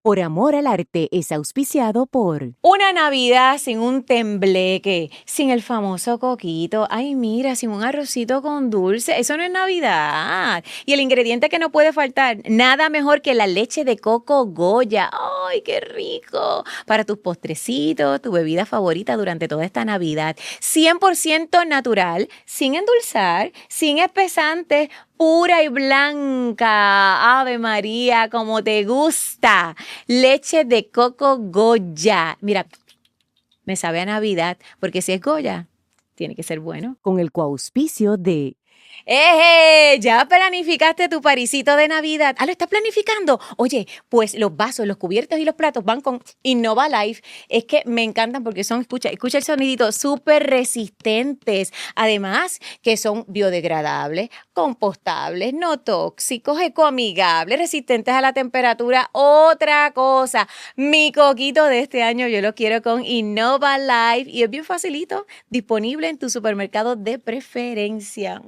Por Amor al Arte es auspiciado por... Una Navidad sin un tembleque, sin el famoso coquito, ay mira, sin un arrocito con dulce, eso no es Navidad. Y el ingrediente que no puede faltar, nada mejor que la leche de coco Goya, ay qué rico, para tus postrecitos, tu bebida favorita durante toda esta Navidad. 100% natural, sin endulzar, sin espesantes, pura y blanca, Ave María, como te gusta. Leche de coco Goya. Mira, me sabe a Navidad, porque si es Goya, tiene que ser bueno. Con el coauspicio de... ¡Eje! ¿Ya planificaste tu parisito de Navidad? ¿Lo estás planificando? Oye, pues los vasos, los cubiertos y los platos van con Innova Life. Es que me encantan porque son, escucha el sonidito, súper resistentes. Además, que son biodegradables, compostables, no tóxicos, ecoamigables, resistentes a la temperatura. Otra cosa, mi coquito de este año yo lo quiero con Innova Life y es bien facilito, disponible en tu supermercado de preferencia.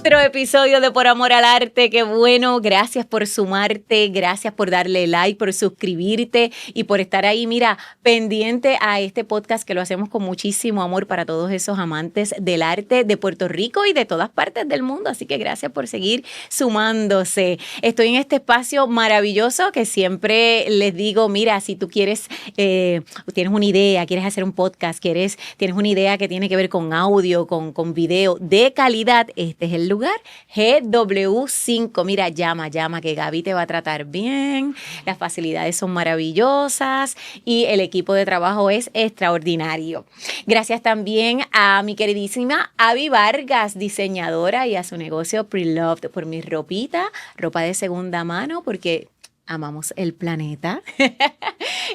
Otro episodio de Por Amor al Arte, qué bueno, gracias por sumarte, gracias por darle like, por suscribirte y por estar ahí, mira, pendiente a este podcast que lo hacemos con muchísimo amor para todos esos amantes del arte de Puerto Rico y de todas partes del mundo, así que gracias por seguir sumándose. Estoy en este espacio maravilloso que siempre les digo, mira, si tú quieres, tienes una idea, quieres hacer un podcast, tienes una idea que tiene que ver con audio, con video de calidad, este es el lugar, GW5. Mira, llama, que Gaby te va a tratar bien, las facilidades son maravillosas y el equipo de trabajo es extraordinario. Gracias también a mi queridísima Abby Vargas, diseñadora, y a su negocio Preloved por mi ropa de segunda mano, porque amamos el planeta.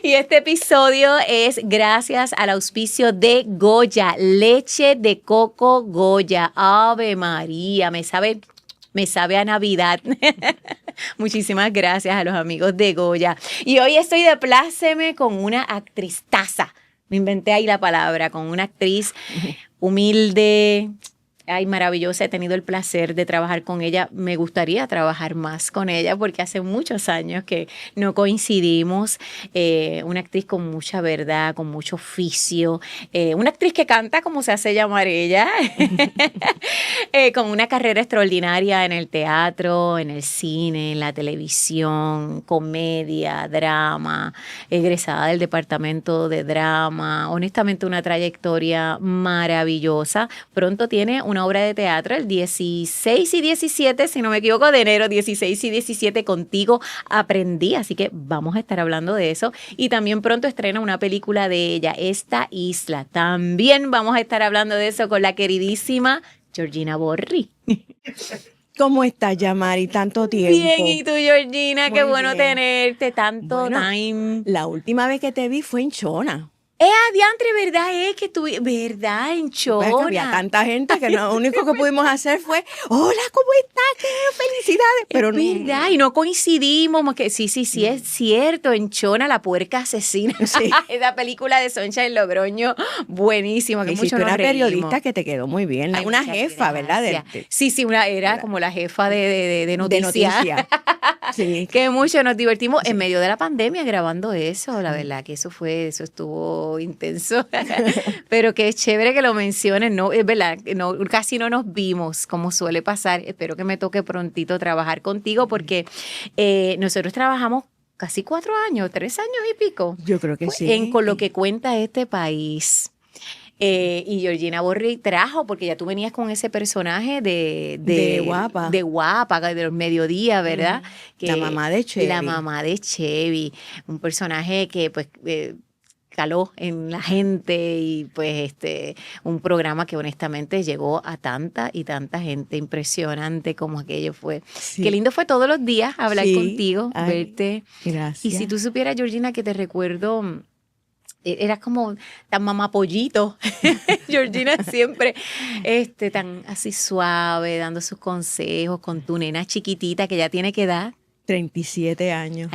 Y este episodio es gracias al auspicio de Goya, leche de coco Goya. Ave María, me sabe a Navidad. Muchísimas gracias a los amigos de Goya. Y hoy estoy de pláceme con una actrizaza. Me inventé ahí la palabra, con una actriz humilde, ay, maravillosa, he tenido el placer de trabajar con ella. Me gustaría trabajar más con ella porque hace muchos años que no coincidimos. Una actriz con mucha verdad, con mucho oficio, una actriz que canta como se hace llamar ella, con una carrera extraordinaria en el teatro, en el cine, en la televisión, comedia, drama, egresada del departamento de drama. Honestamente, una trayectoria maravillosa. Pronto tiene una obra de teatro el 16 y 17, si no me equivoco, de enero, 16 y 17, Contigo Aprendí, así que vamos a estar hablando de eso. Y también pronto estrena una película de ella, Esta Isla. También vamos a estar hablando de eso con la queridísima Georgina Borri. ¿Cómo estás, Yamari? Tanto tiempo. Bien, ¿y tú, Georgina? Qué bueno bien. tenerte, tanto time. La última vez que te vi fue en Chona. Adiantre, ¿verdad? Que estuve, ¿verdad? En Chona. Pues había tanta gente que lo único que pudimos hacer fue, hola, ¿cómo estás? ¡Qué felicidades! Pero es verdad, y no coincidimos, que sí, es cierto, en Chona, la puerca asesina. Sí. Esa película de Sunshine Logroño, buenísima, que hiciste mucho nos una reímos. Periodista que te quedó muy bien. Ay, una jefa, gracias. ¿verdad? Sí, era como la jefa de noticias. De noticias. Sí. Que mucho nos divertimos en medio de la pandemia grabando eso, la verdad que eso estuvo intenso, pero qué chévere que lo menciones, ¿no? Es verdad, no, casi no nos vimos como suele pasar. Espero que me toque prontito trabajar contigo porque nosotros trabajamos casi 4 años, 3 años y pico. Yo creo que sí. Con lo que cuenta este país. Y Georgina Borri trajo, porque ya tú venías con ese personaje de Guapa. De Guapa, de los mediodías, ¿verdad? Que la mamá de Chevy. La mamá de Chevy. Un personaje que, pues, caló en la gente y, pues, un programa que honestamente llegó a tanta y tanta gente. Impresionante como aquello fue. Sí. Qué lindo fue todos los días hablar contigo, verte. Gracias. Y si tú supieras, Georgina, que te recuerdo... Eras como tan mamapollito, Georgina siempre tan así suave, dando sus consejos con tu nena chiquitita que ya tiene que edad. 37 años.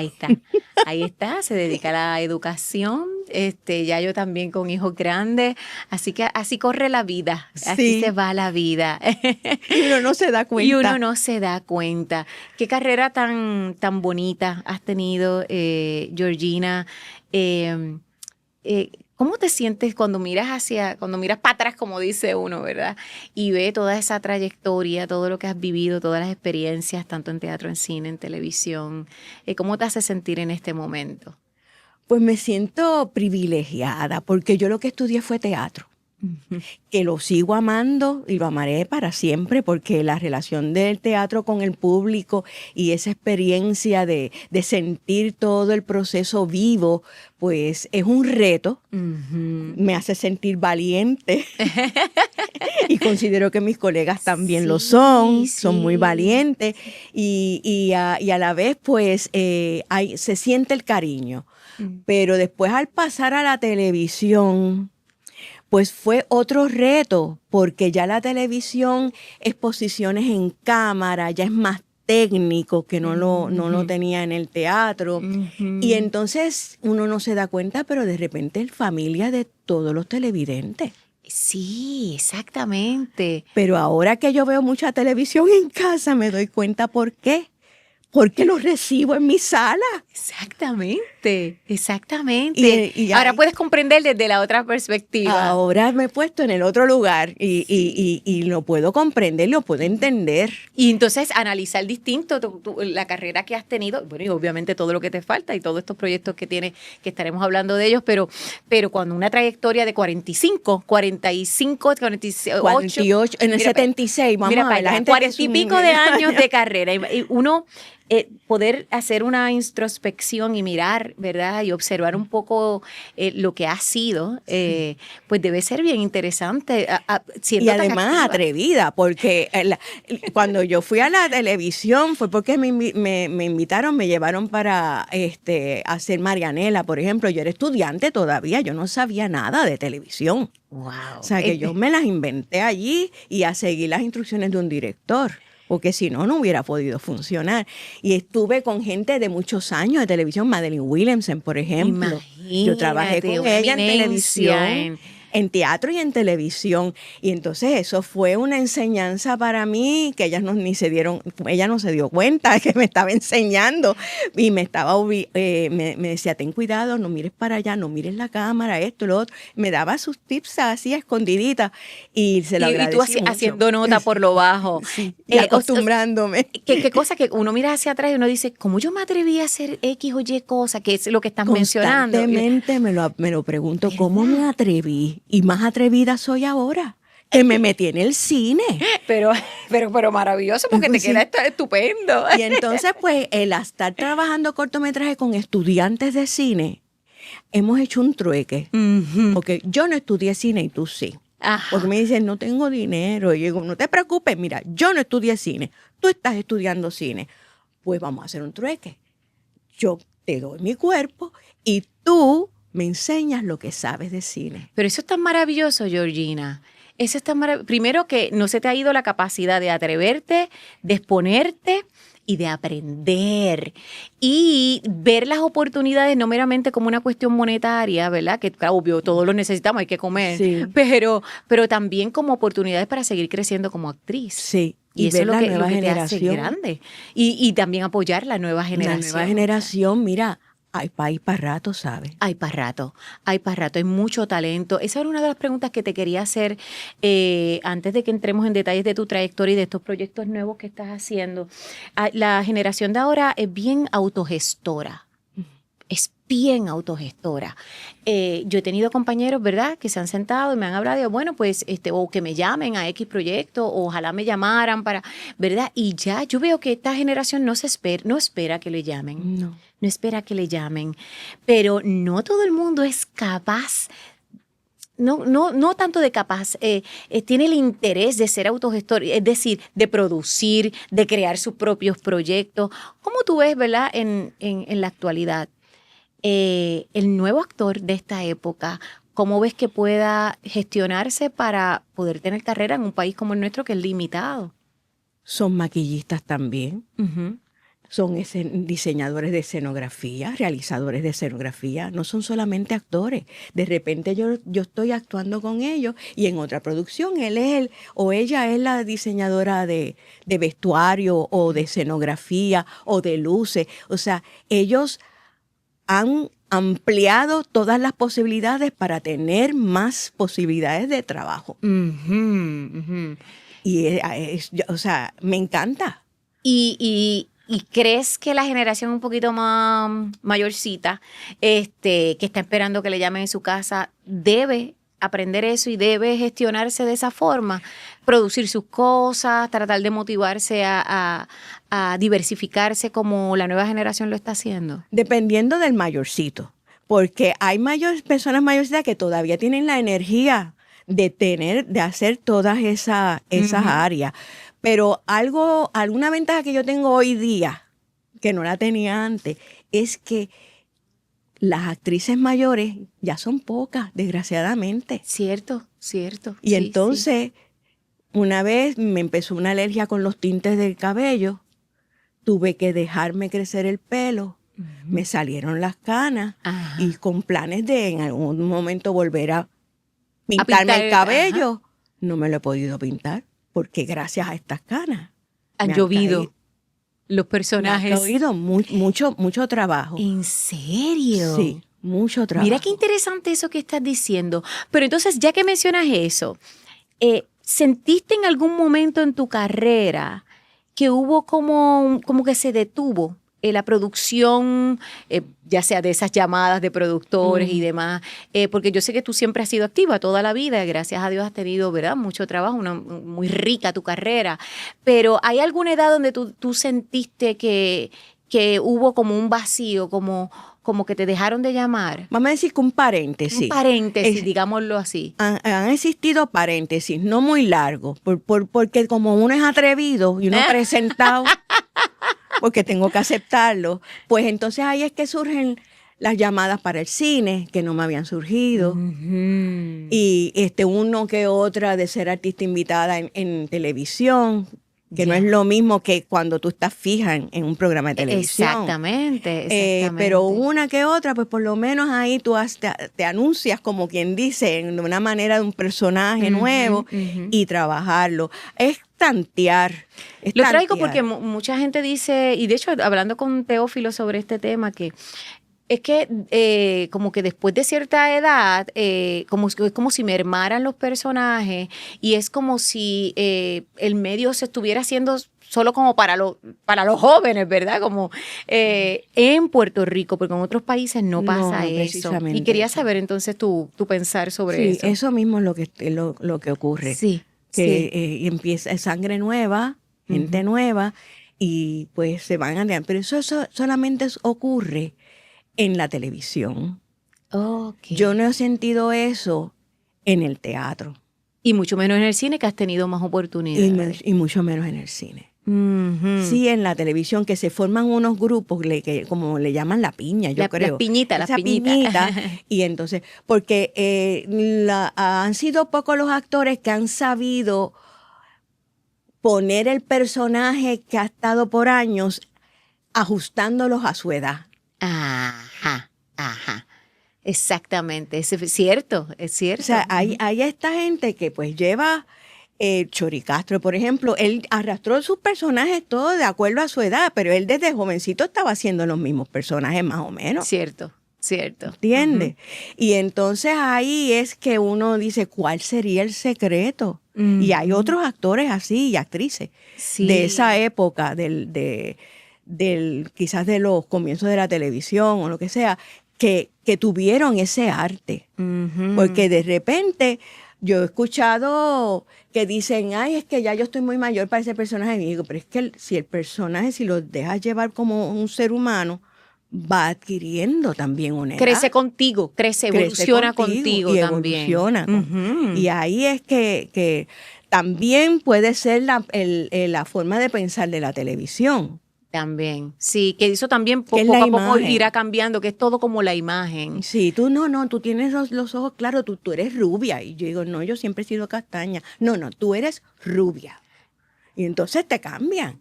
Ahí está, se dedica a la educación ya yo también con hijos grandes, así que así corre la vida, así Sí. se va la vida. Y uno no se da cuenta. Y uno no se da cuenta. Qué carrera tan bonita has tenido, Georgina. ¿Cómo te sientes cuando miras para atrás, como dice uno, ¿verdad? Y ve toda esa trayectoria, todo lo que has vivido, todas las experiencias, tanto en teatro, en cine, en televisión. ¿Cómo te hace sentir en este momento? Pues me siento privilegiada porque yo lo que estudié fue teatro. Que lo sigo amando y lo amaré para siempre porque la relación del teatro con el público y esa experiencia de sentir todo el proceso vivo, pues es un reto, me hace sentir valiente y considero que mis colegas también lo son muy valientes y a la vez pues se siente el cariño, pero después al pasar a la televisión, pues fue otro reto, porque ya la televisión, exposiciones en cámara, ya es más técnico que no lo tenía en el teatro. Y entonces uno no se da cuenta, pero de repente es familia de todos los televidentes. Sí, exactamente. Pero ahora que yo veo mucha televisión en casa, me doy cuenta por qué. Porque lo recibo en mi sala. Exactamente. Y ahora puedes comprender desde la otra perspectiva. Ahora me he puesto en el otro lugar y lo puedo comprender, lo puedo entender. Y entonces analizar distinto la carrera que has tenido, bueno, y obviamente todo lo que te falta y todos estos proyectos que tienes, que estaremos hablando de ellos, pero cuando una trayectoria de 48, 48, en el 76, vamos a ver, la gente 40 y pico de años de carrera. Y uno poder hacer una introspección y mirar, ¿verdad? Y observar un poco lo que ha sido, pues debe ser bien interesante. Y además atrevida, porque cuando yo fui a la televisión fue porque me invitaron, me llevaron para hacer Marianela, por ejemplo. Yo era estudiante todavía, yo no sabía nada de televisión. Wow. O sea, que yo me las inventé allí y a seguir las instrucciones de un director, porque si no, no hubiera podido funcionar. Y estuve con gente de muchos años de televisión, Madeline Williamson, por ejemplo. Imagínate, yo trabajé con ella en televisión, en teatro y en televisión. Y entonces eso fue una enseñanza para mí que ella no se dio cuenta que me estaba enseñando y me decía, ten cuidado, no mires para allá, no mires la cámara, esto, lo otro. Me daba sus tips así escondiditas y se lo agradecí mucho. Y tú haciendo nota por lo bajo. Sí, y acostumbrándome. ¿Qué cosa que uno mira hacia atrás y uno dice, ¿cómo yo me atreví a hacer X o Y cosa? Que es lo que estás mencionando. Constantemente me lo pregunto, ¿cómo me atreví? Y más atrevida soy ahora, que me metí en el cine. Pero maravilloso, porque te queda estupendo. Y entonces, pues, el estar trabajando cortometraje con estudiantes de cine, hemos hecho un trueque. Porque yo no estudié cine y tú sí. Ajá. Porque me dicen, no tengo dinero. Y yo digo, no te preocupes, mira, yo no estudié cine, tú estás estudiando cine. Pues vamos a hacer un trueque. Yo te doy mi cuerpo y tú me enseñas lo que sabes de cine. Pero eso es tan maravilloso, Georgina. Eso es tan maravilloso. Primero que no se te ha ido la capacidad de atreverte, de exponerte y de aprender. Y ver las oportunidades no meramente como una cuestión monetaria, ¿verdad? Que obvio, todos lo necesitamos, hay que comer. Sí. Pero también como oportunidades para seguir creciendo como actriz. Sí. Y eso es lo la que nueva te generación. hace grande. Y también apoyar la nueva generación. La nueva generación, mira, hay país para rato, ¿sabes? Hay para rato, hay mucho talento. Esa era una de las preguntas que te quería hacer antes de que entremos en detalles de tu trayectoria y de estos proyectos nuevos que estás haciendo. La generación de ahora es bien autogestora. Es bien autogestora. Yo he tenido compañeros, ¿verdad?, que se han sentado y me han hablado de, bueno, pues, o que me llamen a X proyecto, o ojalá me llamaran para, ¿verdad? Y ya yo veo que esta generación no espera que le llamen. No espera que le llamen. Pero no todo el mundo es capaz. No tanto de capaz, tiene el interés de ser autogestor, es decir, de producir, de crear sus propios proyectos. ¿Cómo tú ves, verdad, en la actualidad? El nuevo actor de esta época, ¿cómo ves que pueda gestionarse para poder tener carrera en un país como el nuestro que es limitado? Son maquillistas también. son diseñadores de escenografía, realizadores de escenografía, no son solamente actores. De repente yo estoy actuando con ellos y en otra producción él es o ella es la diseñadora de vestuario o de escenografía o de luces. O sea, ellos han ampliado todas las posibilidades para tener más posibilidades de trabajo. Y o sea, me encanta. ¿Y crees que la generación un poquito más mayorcita, que está esperando que le llamen en su casa, debe aprender eso y debe gestionarse de esa forma? Producir sus cosas, tratar de motivarse a diversificarse como la nueva generación lo está haciendo. Dependiendo del mayorcito, porque hay personas mayorcitas que todavía tienen la energía de hacer todas esas áreas. Pero alguna ventaja que yo tengo hoy día, que no la tenía antes, es que las actrices mayores ya son pocas, desgraciadamente. Cierto. Y entonces, una vez me empezó una alergia con los tintes del cabello, tuve que dejarme crecer el pelo, me salieron las canas y con planes de en algún momento volver a pintarme el cabello, no me lo he podido pintar. Porque gracias a estas canas han llovido los personajes. Han llovido mucho trabajo. ¿En serio? Sí, mucho trabajo. Mira qué interesante eso que estás diciendo. Pero entonces, ya que mencionas eso, ¿sentiste en algún momento en tu carrera que hubo como que se detuvo la producción, ya sea de esas llamadas de productores y demás? Porque yo sé que tú siempre has sido activa toda la vida, gracias a Dios has tenido, ¿verdad?, mucho trabajo, muy rica tu carrera, pero ¿hay alguna edad donde tú sentiste que hubo como un vacío, como que te dejaron de llamar? Vamos a decir que un paréntesis. Digámoslo así. Han existido paréntesis, no muy largos, porque como uno es atrevido y uno presentado, porque tengo que aceptarlo, pues entonces ahí es que surgen las llamadas para el cine, que no me habían surgido, y uno que otra de ser artista invitada en televisión, que no es lo mismo que cuando tú estás fija en un programa de televisión. Exactamente. Pero una que otra, pues por lo menos ahí tú te anuncias, como quien dice, de una manera de un personaje nuevo y trabajarlo. Es tantear. Lo traigo porque mucha gente dice, y de hecho hablando con Teófilo sobre este tema, que es que como que después de cierta edad, es como si mermaran los personajes y es como si el medio se estuviera haciendo solo como para los jóvenes, ¿verdad? Como en Puerto Rico, porque en otros países no pasa eso. Y quería saber entonces tu pensar sobre eso. Sí, eso mismo es lo que ocurre. Sí. Que empieza sangre nueva, gente nueva, y pues se van a... Pero eso solamente ocurre en la televisión. Okay. Yo no he sentido eso en el teatro. Y mucho menos en el cine, que has tenido más oportunidades. Y mucho menos en el cine. Sí, en la televisión, que se forman unos grupos que como le llaman la piña, yo creo. Las piñitas. Y entonces, porque han sido pocos los actores que han sabido poner el personaje que ha estado por años ajustándolos a su edad. Ajá. Exactamente, es cierto. O sea, hay esta gente que pues lleva... Chori Castro, por ejemplo, él arrastró sus personajes todos de acuerdo a su edad, pero él desde jovencito estaba haciendo los mismos personajes más o menos. Cierto. ¿Entiendes? Y entonces ahí es que uno dice, ¿cuál sería el secreto? Y hay otros actores así y actrices de esa época, quizás de los comienzos de la televisión o lo que sea, que tuvieron ese arte. Porque de repente... Yo he escuchado que dicen, ay, es que ya yo estoy muy mayor para ese personaje. Y digo, pero es que si el personaje, si lo dejas llevar como un ser humano, va adquiriendo también una edad. Crece contigo, evoluciona contigo y también. Evoluciona. Y ahí es que también puede ser la forma de pensar de la televisión. También, sí, que eso también poco a poco irá cambiando, que es todo como la imagen. Sí, tú tienes los ojos claros, tú eres rubia. Y yo digo, no, yo siempre he sido castaña. No, tú eres rubia. Y entonces te cambian.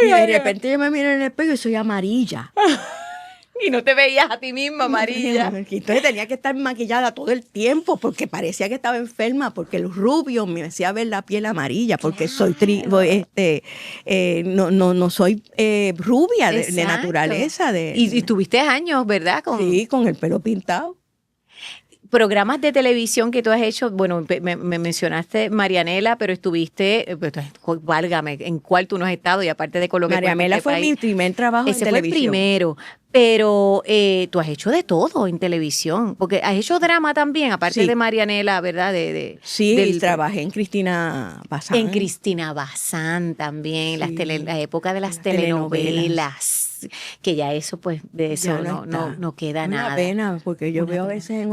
Y de repente yo me miro en el espejo y soy amarilla. Y no te veías a ti misma amarilla. Y entonces tenía que estar maquillada todo el tiempo porque parecía que estaba enferma, porque el rubio me hacía ver la piel amarilla, porque soy no soy rubia de naturaleza. Y tuviste años, ¿verdad? Sí, con el pelo pintado. Programas de televisión que tú has hecho, bueno, me mencionaste Marianela, pero estuviste, válgame, ¿en cuál tú no has estado? Y aparte de Colombia. Marianela fue mi primer trabajo en televisión. Ese fue el primero, pero tú has hecho de todo en televisión, porque has hecho drama también, aparte de Marianela, ¿verdad? Sí, trabajé en Cristina Bazán. En Cristina Bazán también, la época de las telenovelas. Que ya eso, pues, de eso no queda nada. Una pena, porque yo veo a veces en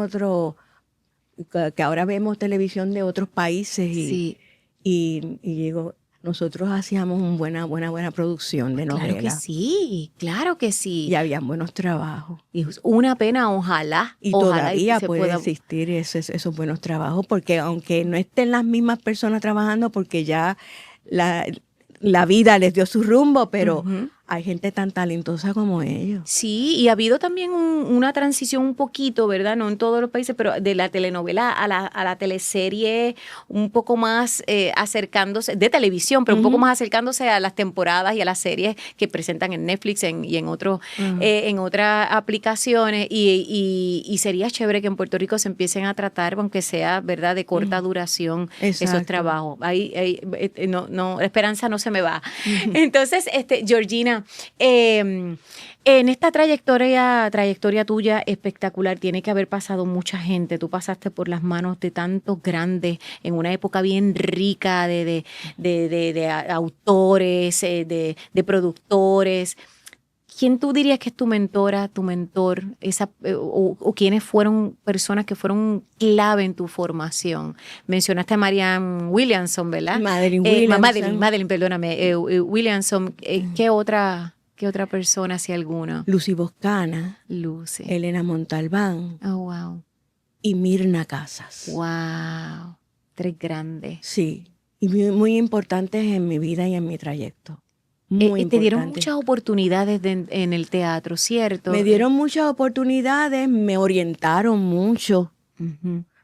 que ahora vemos televisión de otros países y digo, nosotros hacíamos una buena producción de novelas. Claro que sí, claro que sí. Y habían buenos trabajos. Y es una pena, ojalá. Y todavía puede existir esos buenos trabajos, porque aunque no estén las mismas personas trabajando, porque ya la vida les dio su rumbo, pero hay gente tan talentosa como ellos. Sí, y ha habido también una transición un poquito, ¿verdad? No en todos los países, pero de la telenovela a la teleserie un poco más acercándose, de televisión, pero un poco más acercándose a las temporadas y a las series que presentan en Netflix y en otras aplicaciones. Y sería chévere que en Puerto Rico se empiecen a tratar, aunque sea, ¿verdad?, de corta duración, esos trabajos. La esperanza no se me va. Entonces, Georgina, en esta trayectoria tuya espectacular, tiene que haber pasado mucha gente. Tú pasaste por las manos de tantos grandes en una época bien rica de autores, de productores. ¿Quién tú dirías que es tu mentora, tu mentor, o quiénes fueron personas que fueron clave en tu formación? Mencionaste a Marianne Williamson, ¿verdad? Madeline, perdóname. Williamson, ¿qué otra persona, si alguna? Lucy Boscana. Lucy. Elena Montalbán. Oh, wow. Y Mirna Casas. Wow. 3 grandes. Sí. Y muy importantes en mi vida y en mi trayecto. Te dieron muchas oportunidades en el teatro, ¿cierto? Me dieron muchas oportunidades, me orientaron mucho.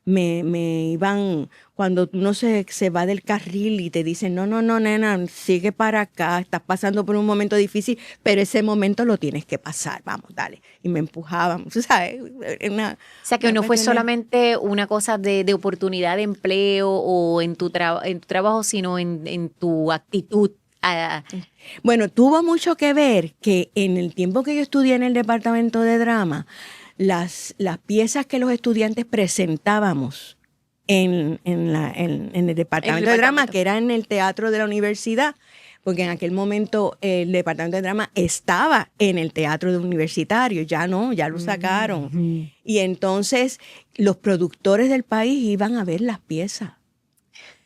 Me iban, cuando uno se va del carril y te dicen, no, nena, sigue para acá, estás pasando por un momento difícil, pero ese momento lo tienes que pasar, vamos, dale. Y me empujaban, ¿sabes? O sea, que no fue solamente una cosa de oportunidad de empleo o en tu trabajo, sino en tu actitud. Bueno, tuvo mucho que ver que en el tiempo que yo estudié en el departamento de drama, las piezas que los estudiantes presentábamos en el departamento de drama, que era en el teatro de la universidad, porque en aquel momento el departamento de drama estaba en el teatro universitario, ya no, ya lo sacaron. Y entonces los productores del país iban a ver las piezas.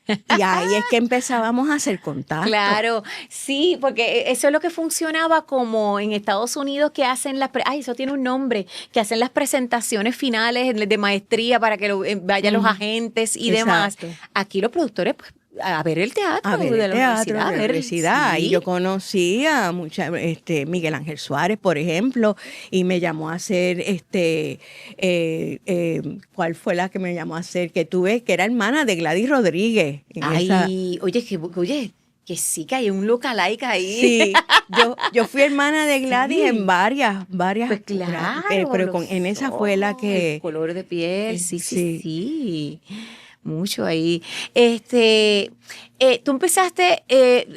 Y ahí es que empezábamos a hacer contacto. Claro, sí, porque eso es lo que funcionaba como en Estados Unidos, que hacen eso tiene un nombre, que hacen las presentaciones finales de maestría para que vayan los agentes y demás. Aquí los productores, pues, a ver el teatro de la universidad. Sí. Y yo conocí a Miguel Ángel Suárez, por ejemplo, y me llamó a hacer ¿cuál fue la que me llamó a hacer? Que tuve, que era hermana de Gladys Rodríguez. Oye, que sí, que hay un lookalike ahí. Sí, yo fui hermana de Gladys en varias. Pues claro. Pero en esa fue la que... El color de piel, sí. Mucho ahí. Tú empezaste,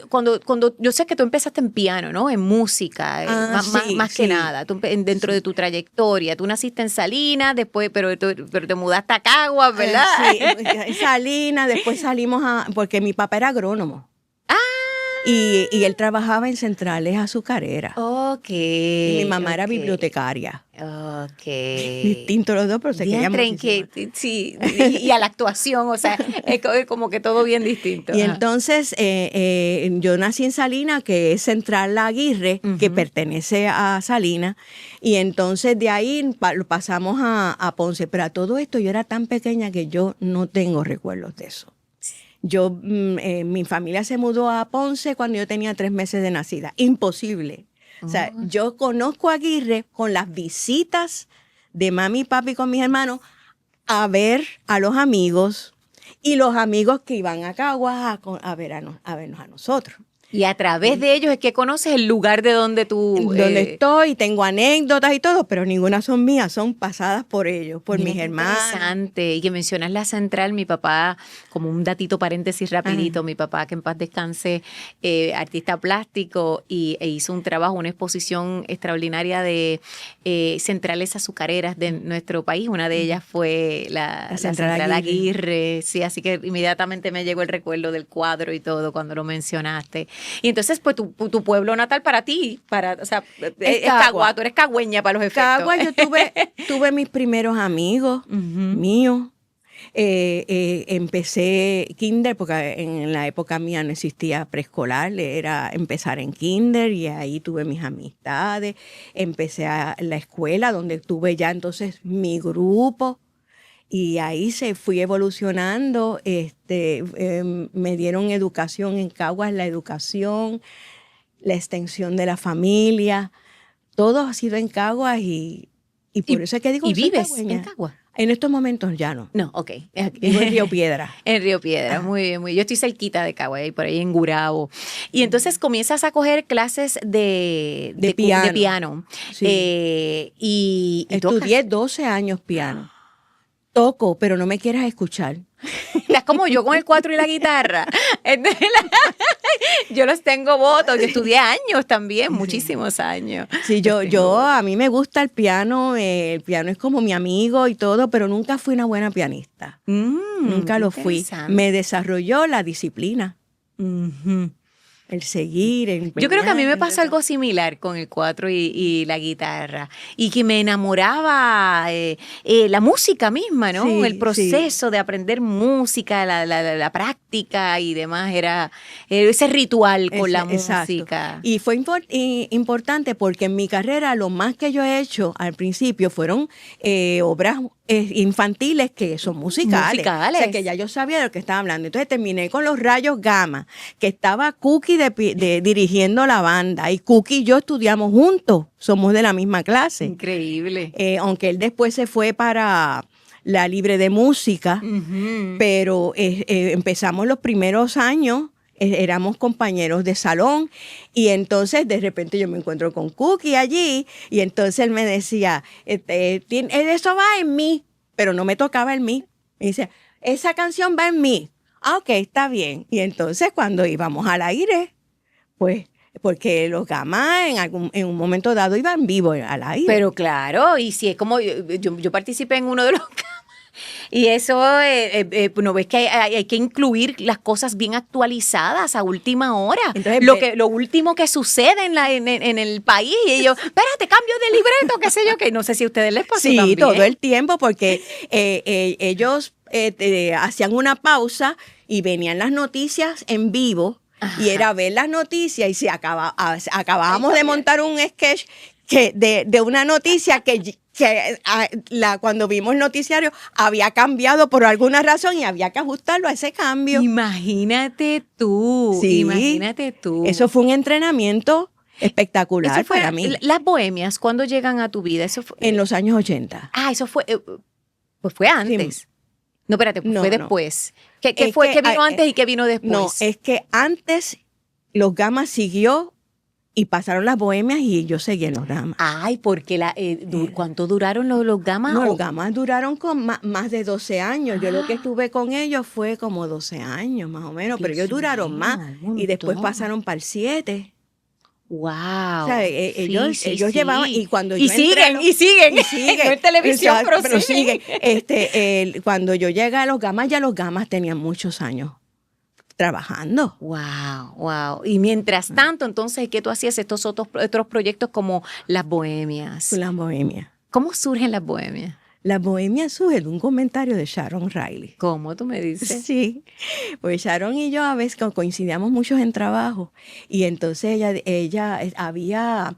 cuando yo sé que tú empezaste en piano, ¿no? En música, más que nada, dentro de tu trayectoria. Tú naciste en Salinas, después, pero te mudaste a Caguas, ¿verdad? Sí, en Salinas, después salimos porque mi papá era agrónomo. Y él trabajaba en centrales azucareras. Ok. Y mi mamá era bibliotecaria. Ok. Distintos los dos, pero se querían muchísimo. Sí, y a la actuación, o sea, es como que todo bien distinto. Y entonces yo nací en Salinas, que es Central La Aguirre, que pertenece a Salinas, y entonces de ahí pasamos a Ponce. Pero a todo esto yo era tan pequeña que yo no tengo recuerdos de eso. Mi familia se mudó a Ponce cuando yo tenía 3 meses de nacida. Imposible. O sea, yo conozco a Aguirre con las visitas de mami y papi con mis hermanos a ver a los amigos y los amigos que iban a Caguas a vernos a nosotros. Y a través de ellos es que conoces el lugar de donde tú... Donde estoy, tengo anécdotas y todo, pero ninguna son mías, son pasadas por ellos, por mis hermanos. Interesante. Y que mencionas la central, mi papá, como un datito paréntesis rapidito, mi papá, que en paz descanse, artista plástico, e hizo un trabajo, una exposición extraordinaria de centrales azucareras de nuestro país. Una de ellas fue la central Aguirre. Sí, así que inmediatamente me llegó el recuerdo del cuadro y todo cuando lo mencionaste. Y entonces, pues, tu pueblo natal para ti, o sea, es Cagua, tú eres cagüeña para los efectos. Cagua, yo tuve mis primeros amigos míos. Empecé kinder, porque en la época mía no existía preescolar, era empezar en kinder y ahí tuve mis amistades. Empecé a la escuela, donde tuve ya entonces mi grupo. Y ahí fui evolucionando, me dieron educación en Caguas, la educación, la extensión de la familia, todo ha sido en Caguas y por eso es que digo ¿Y que vives soy en Caguas? En estos momentos ya no. No, ok. Vivo en Río Piedra. En Río Piedra, muy bien, muy bien. Yo estoy cerquita de Caguas, y por ahí en Gurabo. Y entonces comienzas a coger clases de piano. Sí. Y estudié 12 años piano. Toco, pero no me quieras escuchar. Estás como yo con el 4 y la guitarra. Yo los tengo votos. Yo estudié años también, muchísimos años. Sí, a mí me gusta el piano es como mi amigo y todo, pero nunca fui una buena pianista. Nunca lo fui. Me desarrolló la disciplina. El seguir, yo creo que a mí me pasa algo similar con el 4 y la guitarra, y que me enamoraba la música misma, ¿no? Sí, el proceso de aprender música, la práctica y demás, era ese ritual con la música. Y fue importante porque en mi carrera lo más que yo he hecho al principio fueron obras infantiles que son musicales. O sea, que ya yo sabía de lo que estaba hablando. Entonces terminé con Los Rayos Gamma, que estaba Cookie dirigiendo la banda. Y Cookie y yo estudiamos juntos. Somos de la misma clase. Increíble. Aunque él después se fue para la Libre de Música, pero empezamos los primeros años. Éramos compañeros de salón y entonces de repente yo me encuentro con Cookie allí y entonces él me decía, eso va en mí, pero no me tocaba en mí. Me dice, esa canción va en mí. Ah, ok, está bien. Y entonces cuando íbamos al aire, pues, porque los Gamma en un momento dado iban vivo al aire. Pero claro, y si es como, yo participé en uno de los y eso, ¿no ves que hay que incluir las cosas bien actualizadas a última hora? Entonces, lo último que sucede en el país, y ellos, espérate, cambio de libreto, qué sé yo, que no sé si a ustedes les pasó también. Sí, todo el tiempo, porque ellos hacían una pausa y venían las noticias en vivo. Ajá. Y era ver las noticias y acabábamos de montar un sketch de una noticia que cuando vimos el noticiario había cambiado por alguna razón y había que ajustarlo a ese cambio. Imagínate tú, sí, imagínate tú. Eso fue un entrenamiento espectacular para mí. Las bohemias, ¿cuándo llegan a tu vida? Eso fue, en los años 80. Ah, eso fue, pues fue antes. Sí. No, espérate, fue después. ¿Qué vino antes y qué vino después? No, es que antes los Gamma siguió y pasaron las bohemias y yo seguí en los Gamma. Ay, porque ¿cuánto duraron los Gamma? No, los Gamma duraron con más de 12 años. Yo lo que estuve con ellos fue como 12 años más o menos, pero ellos duraron más y después pasaron para el 7. Wow. O sea, ellos llevaban y cuando yo siguen. No es televisión, pero siguen. Cuando yo llegué a los Gamma, ya los Gamma tenían muchos años trabajando. Wow. Y mientras tanto, entonces, ¿qué tú hacías estos otros proyectos como Las Bohemias? Las Bohemias. ¿Cómo surgen Las Bohemias? Las Bohemias surgen de un comentario de Sharon Riley. ¿Cómo tú me dices? Sí, pues Sharon y yo a veces coincidíamos muchos en trabajo y entonces ella había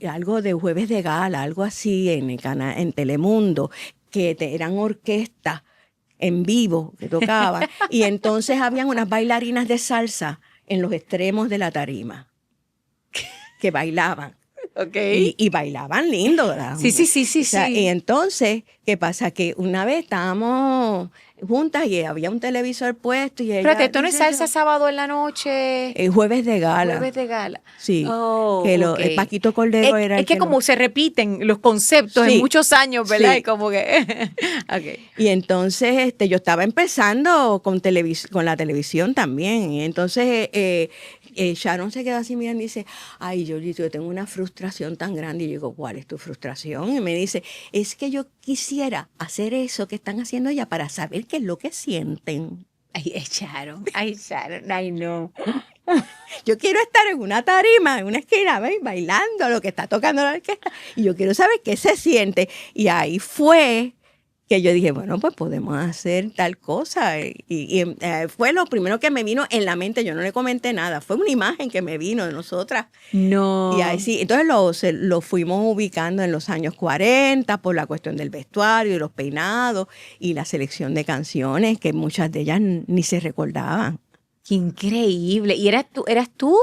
algo de Jueves de Gala, algo así en el canal, en Telemundo, que eran orquestas en vivo que tocaban. Y entonces habían unas bailarinas de salsa en los extremos de la tarima que bailaban. Okay. Y bailaban lindo, ¿verdad? Sí. O sea, y entonces, ¿qué pasa? Que una vez estábamos juntas y había un televisor puesto y ella... Espérate, ¿esto no es dice, salsa sábado en la noche? El jueves de gala. Jueves de gala. Sí, Oh, que ok. Paquito Cordero era el Es que lo- como se repiten los conceptos Sí, en muchos años, ¿verdad? sí. Y como que... Ok. Y entonces yo estaba empezando con la televisión también. Y entonces Sharon se queda así mirando y dice, ay, yo tengo una frustración tan grande. Y yo digo, ¿cuál es tu frustración? Y me dice, es que yo quisiera hacer eso que están haciendo ella para saber qué es lo que sienten. Ay, Sharon, ay, no. Yo quiero estar en una tarima, en una esquina, ¿ves? Bailando lo que está tocando la orquesta. Y yo quiero saber qué se siente. Y ahí fue que yo dije, bueno, pues podemos hacer tal cosa. Fue lo primero que me vino en la mente. Yo no le comenté nada. Fue una imagen que me vino de nosotras. No. Y ahí sí, entonces lo fuimos ubicando en los años 40 por la cuestión del vestuario, de los peinados y la selección de canciones que muchas de ellas ni se recordaban. Qué increíble. ¿Y eras tú?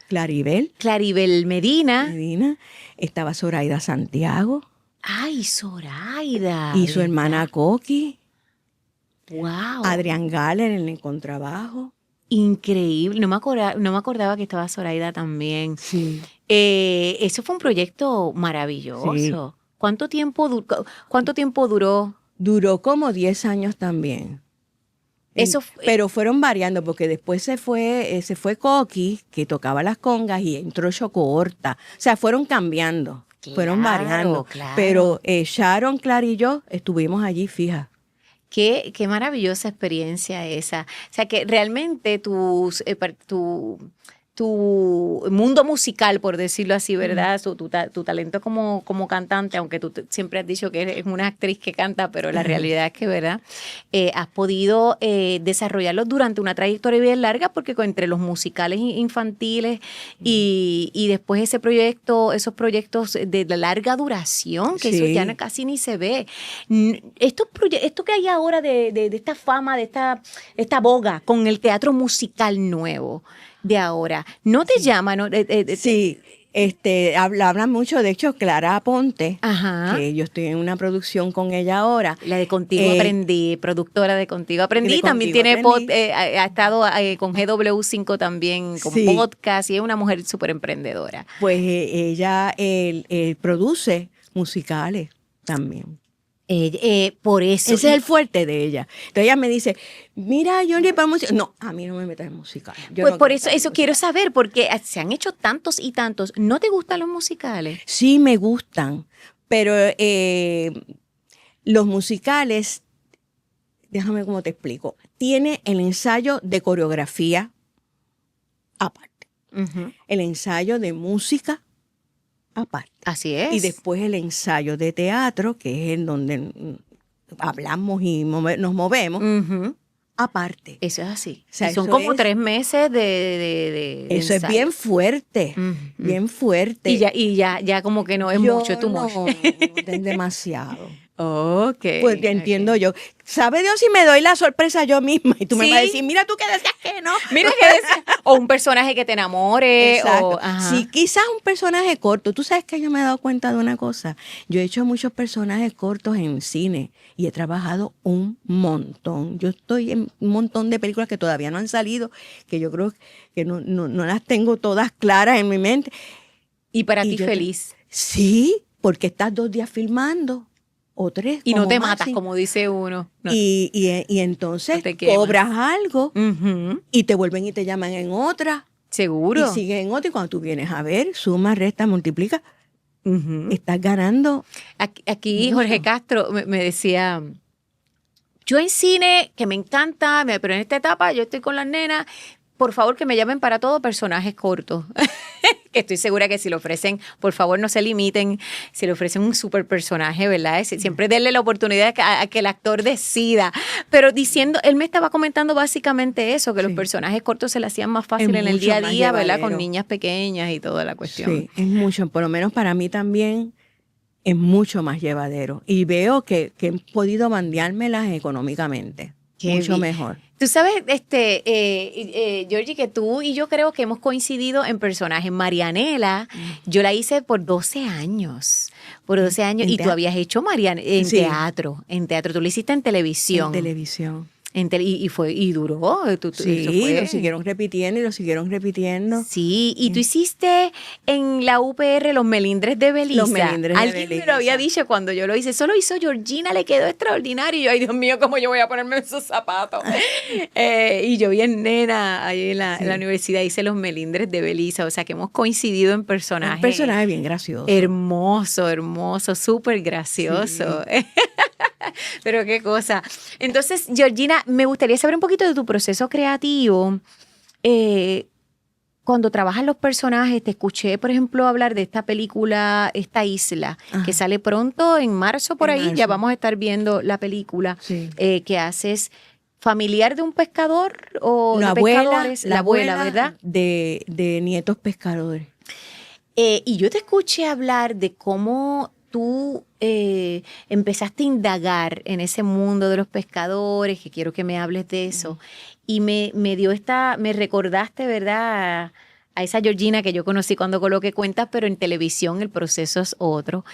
Claribel Claribel Medina. Medina, estaba Zoraida Santiago Ay, Zoraida. y su hermana Coqui, Wow. Adrián Galler en el contrabajo. Increíble. No me acordaba que estaba Zoraida también. Sí. Eso fue un proyecto maravilloso. Sí. ¿Cuánto tiempo duró? Duró como 10 años también. Eso Pero fueron variando porque después se fue Coqui, que tocaba las congas, y entró Choco Horta. O sea, fueron cambiando, fueron Claro, variando. claro. Pero Sharon, Clara y yo estuvimos allí fija. Qué maravillosa experiencia esa. O sea, que realmente tu mundo musical, por decirlo así, ¿verdad? Tu talento como cantante, aunque tú siempre has dicho que eres una actriz que canta, pero la realidad es que, ¿verdad? Has podido desarrollarlo durante una trayectoria bien larga, porque entre los musicales infantiles y después esos proyectos de larga duración, que eso Sí. ya casi ni se ve. Esto que hay ahora de esta fama, de esta boga con el teatro musical nuevo de ahora, ¿no te llama? ¿No? Sí, hablan mucho, de hecho, Clara Aponte, Ajá. que yo estoy en una producción con ella ahora. La de Contigo Aprendí, productora de Contigo Aprendí. De También Contigo tiene Aprendí. ha estado con GW5 también, con Sí. podcast, y es una mujer súper emprendedora. Pues ella produce musicales también. Por eso. Ese es el fuerte de ella. Entonces ella me dice, mira, Johnny, para música. No, a mí no me metas en música. Yo Pues no por quiero eso, estar en eso música. quiero saber, porque se han hecho tantos y tantos. ¿No te gustan los musicales? Sí me gustan, pero los musicales, déjame cómo te explico, tiene el ensayo de coreografía aparte, Ujú. el ensayo de música aparte. Así es. Y después el ensayo de teatro, que es en donde hablamos y nos movemos, Ujú. aparte. Eso es así. O sea, Y son eso como es- 3 meses de Eso es ensayo. bien fuerte, Ujú. bien fuerte. Y ya como que no es Yo mucho, too much. no, es demasiado. Ok. Pues entiendo yo. ¿Sabe Dios si me doy la sorpresa yo misma? Y tú me Sí. vas a decir, mira tú que decías que no. Mira que o un personaje que te enamore. Exacto. O, ajá. Sí, quizás un personaje corto. Tú sabes que yo me he dado cuenta de una cosa. Yo he hecho muchos personajes cortos en cine y he trabajado un montón. Yo estoy en un montón de películas que todavía no han salido, que yo creo que no las tengo todas claras en mi mente. Y para Y ti yo feliz. Sí, porque estás 2 días filmando o 3. Y no como te matas, máximo. como dice uno. No. Y entonces No te quemas. cobras algo Ujú. y te vuelven y te llaman en otra. Seguro. Y siguen en otra. Y cuando tú vienes a ver, suma, resta, multiplica, Ujú. estás ganando. Aquí Mucho. Jorge Castro me decía, yo en cine, que me encanta, pero en esta etapa yo estoy con las nenas, por favor que me llamen para todo personajes cortos. Que estoy segura que si lo ofrecen, por favor no se limiten, si le ofrecen un super personaje, ¿verdad? Siempre denle la oportunidad a que el actor decida. Pero él me estaba comentando básicamente eso, que los Sí. personajes cortos se le hacían más fácil Es en el mucho día a más día, ¿verdad? Con llevadero. niñas pequeñas y toda la cuestión. Sí, es mucho. Por lo menos para mí también es mucho más llevadero. Y veo que he podido bandeármelas económicamente. Qué Mucho bien. mejor. Tú sabes, Georgie, que tú y yo creo que hemos coincidido en personajes. Marianela, yo la hice por 12 años. Por 12 años. ¿En Y tú teatro? habías hecho en Sí. teatro. En teatro. Tú lo hiciste en televisión. En televisión. Y duró. Eso Sí, fue. lo siguieron repitiendo y lo siguieron repitiendo. Sí, y tú hiciste en la UPR Los Melindres de Belisa. Los Melindres de Alguien me Belisa. lo había dicho cuando yo lo hice. Eso lo hizo Georgina, le quedó extraordinario. Y yo, ay, Dios mío, ¿cómo yo voy a ponerme en esos zapatos? Y yo bien nena ahí en la universidad hice Los Melindres de Belisa. O sea, que hemos coincidido en personajes. Un personaje bien gracioso. Hermoso, súper gracioso. Pero qué cosa. Entonces, Georgina, me gustaría saber un poquito de tu proceso creativo. Cuando trabajas los personajes, te escuché, por ejemplo, hablar de esta película, Esta Isla, Ajá. que sale pronto, en marzo por En ahí, ya marzo. vamos a estar viendo la película, Sí. que haces familiar de un pescador o La de abuela, pescadores, la abuela, ¿verdad? De nietos pescadores. Y yo te escuché hablar de cómo tú empezaste a indagar en ese mundo de los pescadores, que quiero que me hables de eso. Y me recordaste, ¿verdad? A esa Georgina que yo conocí cuando coloqué cuentas, pero en televisión el proceso es otro.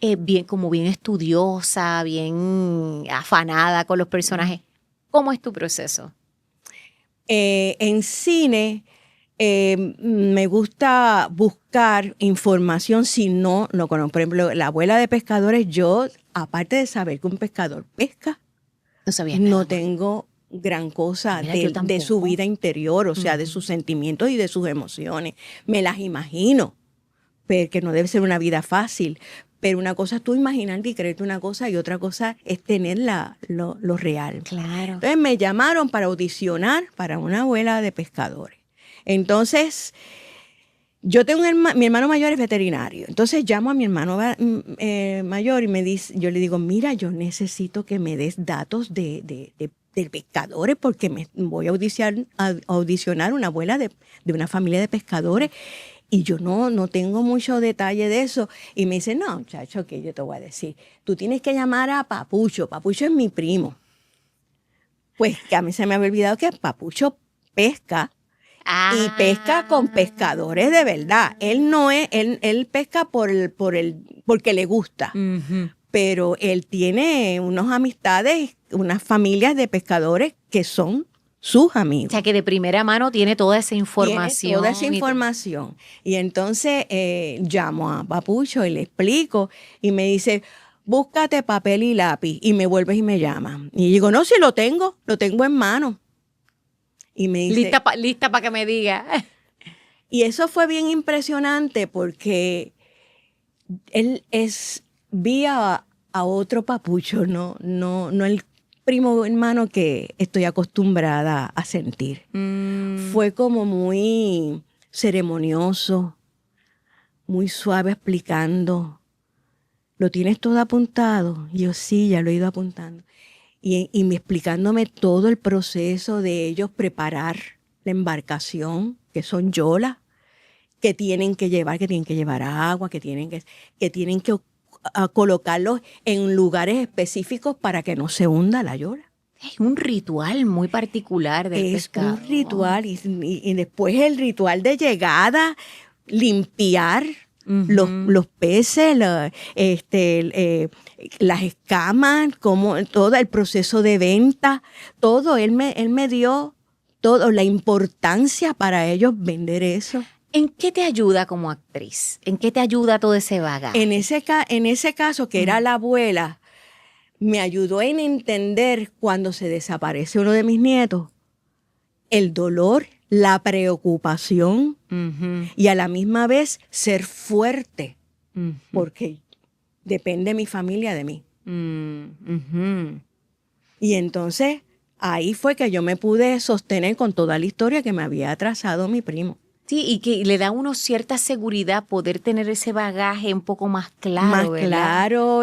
Bien estudiosa, bien afanada con los personajes. ¿Cómo es tu proceso? En cine me gusta buscar información si no lo conozco. Por ejemplo, la abuela de pescadores, yo, aparte de saber que un pescador pesca, No sabía no nada. tengo gran cosa Mira, yo de tampoco. su vida interior, o sea, de sus sentimientos y de sus emociones. Me las imagino, porque no debe ser una vida fácil. Pero una cosa es tú imaginarte y creerte una cosa y otra cosa es tener lo real. Claro. Entonces me llamaron para audicionar para una abuela de pescadores. Entonces, yo tengo mi hermano mayor es veterinario. Entonces llamo a mi hermano mayor y yo le digo, mira, yo necesito que me des datos de pescadores porque me voy a audicionar una abuela de una familia de pescadores. Y yo no tengo mucho detalle de eso. Y me dice, no, muchacho, que yo te voy a decir. Tú tienes que llamar a Papucho. Papucho es mi primo. Pues que a mí se me había olvidado que Papucho pesca. Y pesca con pescadores de verdad. Él pesca porque le gusta. Pero él tiene unas amistades, unas familias de pescadores que son sus amigos. O sea, que de primera mano tiene toda esa información. Tiene toda esa información. Y entonces llamo a Papucho y le explico y me dice, búscate papel y lápiz y me vuelves y me llamas. Y digo, no, si lo tengo en mano. Y me dice, Lista para que me diga. y eso fue bien impresionante porque vi a otro Papucho, no el primo hermano que estoy acostumbrada a sentir. Fue como muy ceremonioso, muy suave explicando. ¿Lo tienes todo apuntado? Y yo, sí, ya lo he ido apuntando. Y me explicándome todo el proceso de ellos preparar la embarcación, que son yolas, que tienen que llevar agua, que tienen que colocarlos en lugares específicos para que no se hunda la yola. Es un ritual muy particular del pescado. Es un ritual y después el ritual de llegada, limpiar los peces, las escamas, todo el proceso de venta, todo. Él me dio todo, la importancia para ellos vender eso. ¿En qué te ayuda como actriz? ¿En qué te ayuda todo ese bagaje? En ese caso, que era la abuela, me ayudó en entender cuando se desaparece uno de mis nietos, el dolor, la preocupación y a la misma vez ser fuerte, porque depende mi familia de mí. Y entonces ahí fue que yo me pude sostener con toda la historia que me había trazado mi primo. Sí, y que le da a uno cierta seguridad poder tener ese bagaje un poco más claro, Más ¿verdad? claro,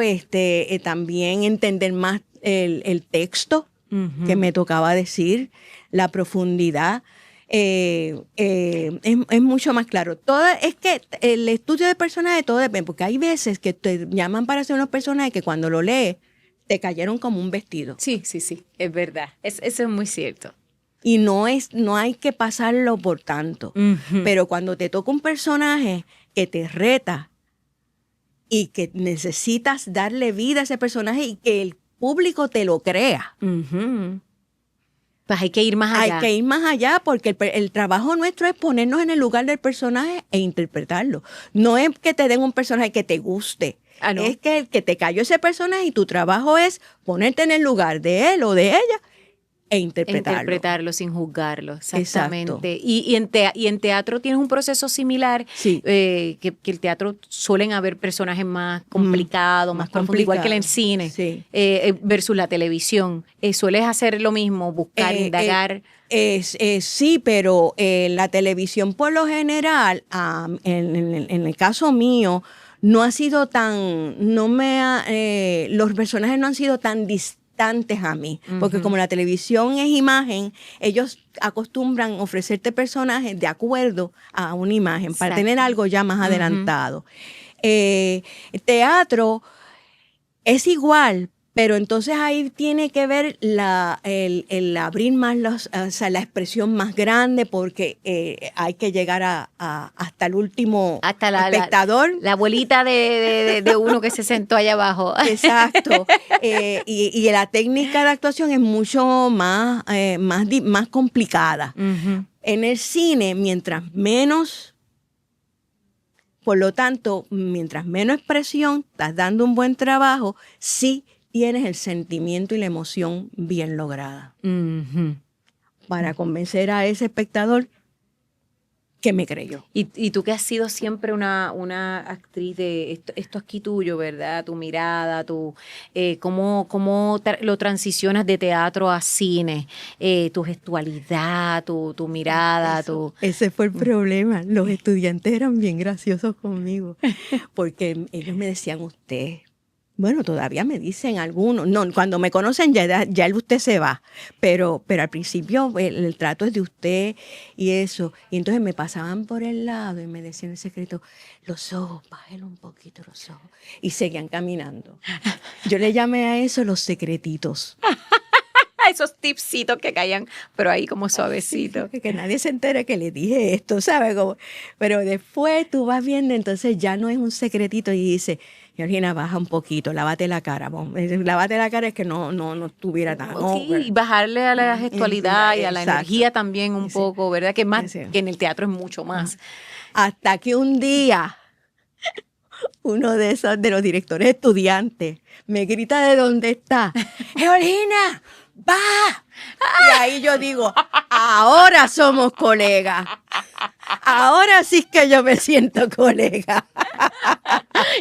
también entender más el texto que me tocaba decir, la profundidad. es mucho más claro. Es que el estudio de personajes todo depende, porque hay veces que te llaman para hacer unos personajes que cuando lo lees te cayeron como un vestido. Sí, es verdad. Eso es muy cierto. Y no hay que pasarlo por tanto. Ujú. Pero cuando te toca un personaje que te reta y que necesitas darle vida a ese personaje y que el público te lo crea. Ujú. Pues hay que ir más allá. Hay que ir más allá porque el trabajo nuestro es ponernos en el lugar del personaje e interpretarlo. No es que te den un personaje que te guste. Ah, ¿no? Es que te cayó ese personaje y tu trabajo es ponerte en el lugar de él o de ella e interpretarlo. Interpretarlo sin juzgarlo, exactamente. Exacto. Y en teatro tienes un proceso similar, Sí. que el teatro suelen haber personajes más complicados, más profundos, igual que en el cine, Sí. versus la televisión. ¿Sueles hacer lo mismo, buscar, indagar? Sí, pero la televisión por lo general, en el caso mío, no ha sido los personajes no han sido tan distantes a mí, porque como la televisión es imagen, ellos acostumbran ofrecerte personajes de acuerdo a una imagen, para Exacto. tener algo ya más adelantado. Teatro es igual, pero entonces ahí tiene que ver el abrir más la expresión más grande, porque hay que llegar hasta el último Hasta espectador. la abuelita de uno que se sentó allá abajo. Exacto. Y la técnica de actuación es mucho más complicada. Ujú. En el cine, por lo tanto, mientras menos expresión, estás dando un buen trabajo, sí tienes el sentimiento y la emoción bien lograda Ujú. para convencer a ese espectador que me creyó. Y tú que has sido siempre una actriz de esto aquí tuyo, ¿verdad? Tu mirada, cómo lo transicionas de teatro a cine, tu gestualidad, tu mirada, Ese fue el problema. Los estudiantes eran bien graciosos conmigo, porque ellos me decían usted. Bueno, todavía me dicen algunos. No, cuando me conocen ya usted se va. Pero al principio el trato es de usted y eso. Y entonces me pasaban por el lado y me decían en secreto, los ojos, bájelo un poquito los ojos. Y seguían caminando. Yo le llamé a eso los secretitos. esos tipsitos que caían, pero ahí como suavecito. Que nadie se entere que le dije esto, ¿sabes? Pero después tú vas viendo, entonces ya no es un secretito y dice, Georgina, baja un poquito, lávate la cara. Lávate la cara es que no estuviera tan... Y bajarle a la gestualidad y a la Exacto. energía también un Sí. poco, ¿verdad? Que más Sí. que en el teatro es mucho más. Hasta que un día uno de los directores estudiantes me grita de dónde está, Georgina, va. Y ahí yo digo, ahora somos colegas. Ahora sí que yo me siento colega.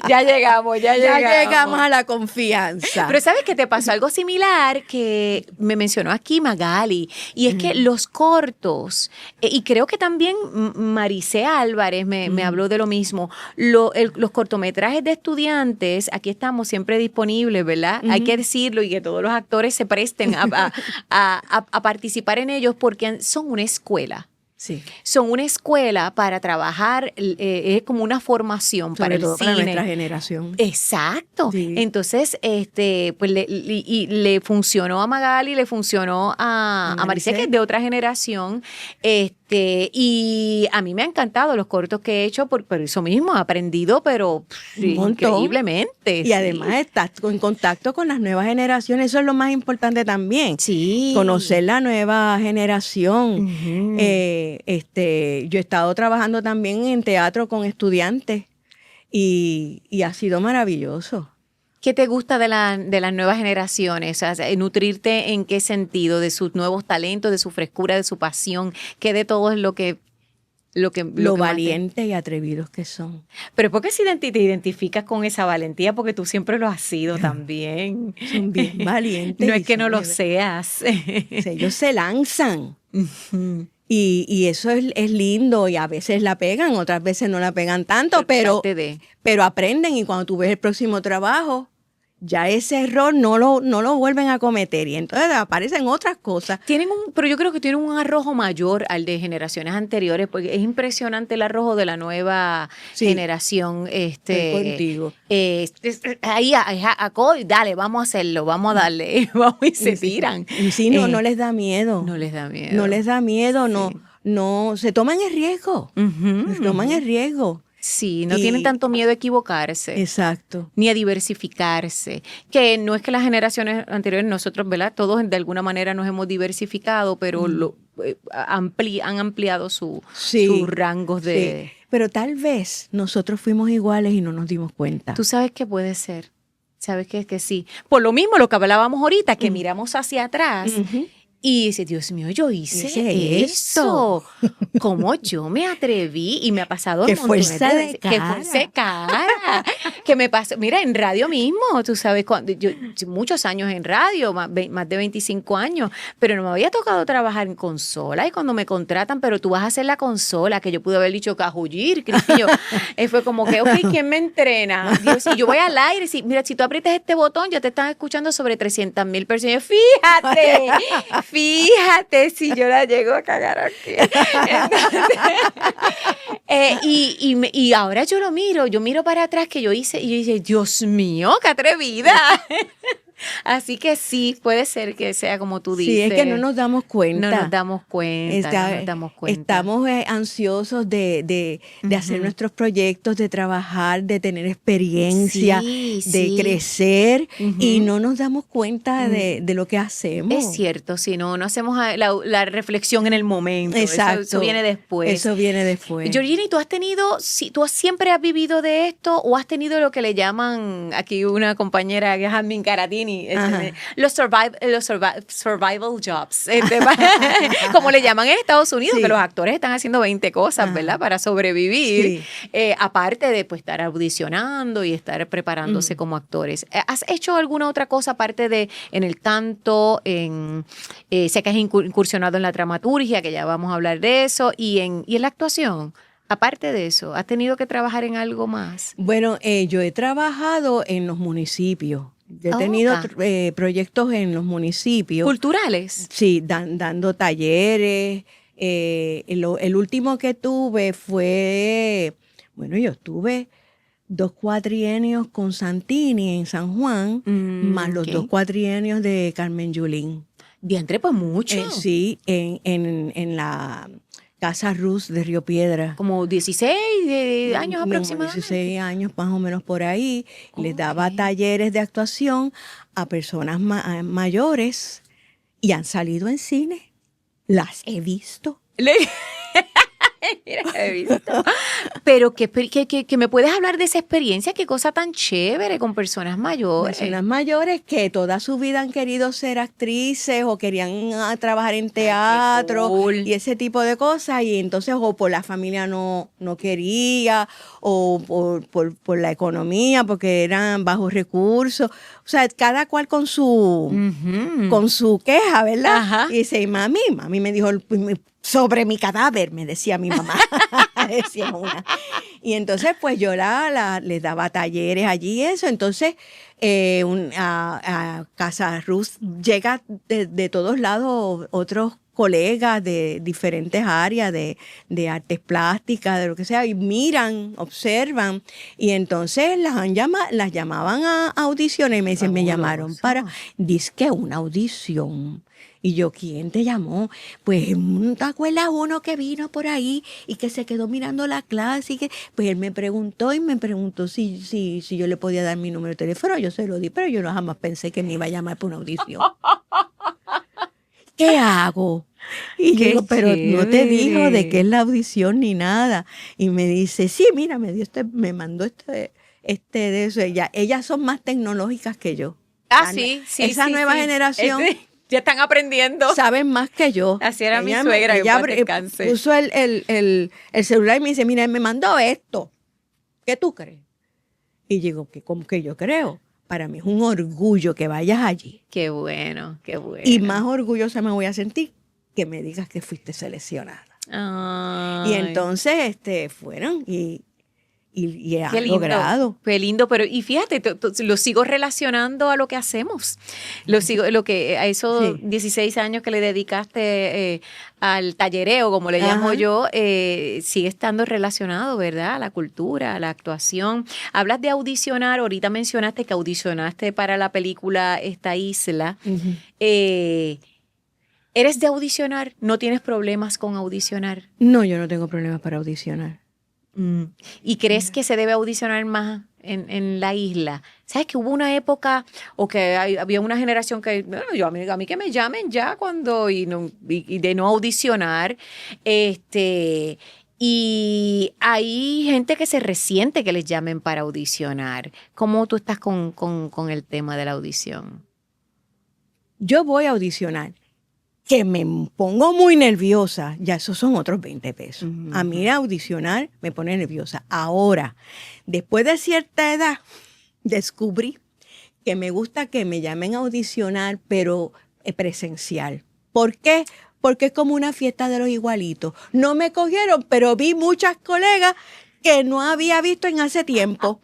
Ya llegamos. Ya llegamos a la confianza. Pero ¿sabes qué te pasó? Algo similar que me mencionó aquí Magali, y es que los cortos, y creo que también Maricé Álvarez me habló de lo mismo, los cortometrajes de estudiantes, aquí estamos siempre disponibles, ¿verdad? Hay que decirlo y que todos los actores se presten a participar en ellos porque son una escuela. Sí. Son una escuela para trabajar, es como una formación para Sobre el todo cine. para nuestra generación. Exacto. Sí. Entonces, pues le funcionó a Magali, le funcionó a Maricé, que es de otra generación. Y a mí me ha encantado los cortos que he hecho por eso mismo, he aprendido, pero increíblemente. Y además estás en contacto con las nuevas generaciones, eso es lo más importante también. Sí. Conocer la nueva generación. Ujú. Yo he estado trabajando también en teatro con estudiantes y ha sido maravilloso. ¿Qué te gusta de las nuevas generaciones? O sea, ¿nutrirte en qué sentido? ¿De sus nuevos talentos, de su frescura, de su pasión? ¿Qué de todo es lo que valientes y atrevidos que son. Pero ¿por qué te identificas con esa valentía? Porque tú siempre lo has sido también. Son bien valientes. No es que no lo seas. Ellos se lanzan. Y eso es lindo, y a veces la pegan, otras veces no la pegan tanto, pero aprenden, y cuando tú ves el próximo trabajo ya ese error no lo vuelven a cometer y entonces aparecen otras cosas. Pero yo creo que tienen un arrojo mayor al de generaciones anteriores, porque es impresionante el arrojo de la nueva generación. Estoy contigo. Ahí, dale, vamos a hacerlo, vamos a darle, vamos y se tiran. Y sí, no les da miedo. No les da miedo. No les da miedo, Sí. no, se toman el riesgo. Se toman el riesgo. Sí, no tienen tanto miedo a equivocarse. Exacto. Ni a diversificarse. Que no es que las generaciones anteriores, nosotros, ¿verdad? Todos de alguna manera nos hemos diversificado, pero han ampliado sus rangos de... Sí. Pero tal vez nosotros fuimos iguales y no nos dimos cuenta. Tú sabes que puede ser. Sabes que sí. Por lo mismo, lo que hablábamos ahorita, que miramos hacia atrás y dice, Dios mío, yo hice esto. ¿Cómo yo me atreví? Y me ha pasado Qué fuerza de cara. Qué fuerza de cara. Que me pasó. Mira, en radio mismo, tú sabes, yo muchos años en radio, más de 25 años, pero no me había tocado trabajar en consola. Y cuando me contratan, pero tú vas a hacer la consola, que yo pude haber dicho cajullir, Cristillo. Fue como que, ok, ¿quién me entrena? Dios, y yo voy al aire. Mira, si tú aprietas este botón, ya te están escuchando sobre 300,000 personas. Fíjate si yo la llego a cagar aquí. Entonces, y ahora yo miro para atrás que yo hice, y yo dije, Dios mío, qué atrevida. Así que sí, puede ser que sea como tú dices. Sí, es que no nos damos cuenta. No nos damos cuenta. Estamos ansiosos de hacer nuestros proyectos, de trabajar, de tener experiencia, de crecer y no nos damos cuenta de lo que hacemos. Es cierto, si no hacemos la reflexión en el momento. Exacto. Eso viene después. Georgina, ¿tú siempre has vivido de esto o has tenido lo que le llaman, aquí una compañera que es Jasmine Caratini, los survival jobs, como le llaman en Estados Unidos, que los actores están haciendo 20 cosas, ¿verdad? Para sobrevivir, aparte de pues, estar audicionando y estar preparándose como actores. ¿Has hecho alguna otra cosa aparte de en el canto, sé que has incursionado en la dramaturgia, que ya vamos a hablar de eso, y en la actuación? Aparte de eso, ¿has tenido que trabajar en algo más? Bueno, yo he trabajado en los municipios. He tenido proyectos en los municipios. ¿Culturales? Sí, dando talleres. El último que tuve fue, yo estuve 2 cuatrienios con Santini en San Juan, más los 2 cuatrienios de Carmen Yulín. Diantre, pues mucho. Sí, en la Casa Ruz de Río Piedra. Como 16 años aproximadamente. 16 años más o menos por ahí. Les daba talleres de actuación a personas mayores y han salido en cine. Las he visto. Mira, he visto. Pero que me puedes hablar de esa experiencia, qué cosa tan chévere con personas mayores. Personas mayores que toda su vida han querido ser actrices o querían trabajar en teatro y ese tipo de cosas, y entonces o por la familia no quería o por la economía, porque eran bajos recursos. O sea, cada cual con su queja, ¿verdad? Ajá. Y dice, mami me dijo, sobre mi cadáver, me decía mi mamá. Decía una. Y entonces, pues yo les daba talleres allí y eso. Entonces, a Casa Ruz llega de todos lados otros colegas de diferentes áreas de artes plásticas, de lo que sea, y miran, observan, y entonces las llamaban a audiciones y me dicen, me llamaron para, dizque una audición. Y yo, ¿quién te llamó? Pues, ¿te acuerdas uno que vino por ahí y que se quedó mirando la clase? Y que, pues él me preguntó si yo le podía dar mi número de teléfono. Yo se lo di, pero yo no jamás pensé que me iba a llamar para una audición. ¿Qué hago? Y yo digo, pero no te dijo de qué es la audición ni nada. Y me dice, sí, mira, me mandó de eso. Ellas son más tecnológicas que yo. Sí. Esa nueva generación. Ya están aprendiendo. Saben más que yo. Así era mi suegra. Ella puso el celular y me dice, mira, él me mandó esto. ¿Qué tú crees? Y digo, ¿cómo que yo creo? Para mí es un orgullo que vayas allí. Qué bueno, qué bueno. Y más orgullosa me voy a sentir que me digas que fuiste seleccionada. Ay. Y entonces fueron y y ha Qué lindo, logrado. qué lindo, pero y fíjate, lo sigo relacionando a lo que hacemos. A esos Sí. 16 años que le dedicaste al tallereo, como le llamo Ajá. yo, sigue estando relacionado, ¿verdad? A la cultura, a la actuación. Hablas de audicionar, ahorita mencionaste que audicionaste para la película Esta Isla. Ujú. ¿Eres de audicionar? ¿No tienes problemas con audicionar? No, yo no tengo problemas para audicionar. ¿Y crees que se debe audicionar más en la isla? ¿Sabes que hubo una época o que había una generación que, bueno, a mí que me llamen ya cuando y de no audicionar, y hay gente que se resiente que les llamen para audicionar. ¿Cómo tú estás con el tema de la audición? Yo voy a audicionar. Que me pongo muy nerviosa, ya esos son otros 20 pesos. Ujú. A mí audicionar me pone nerviosa. Ahora, después de cierta edad, descubrí que me gusta que me llamen a audicionar, pero presencial. ¿Por qué? Porque es como una fiesta de los igualitos. No me cogieron, pero vi muchas colegas que no había visto en hace tiempo.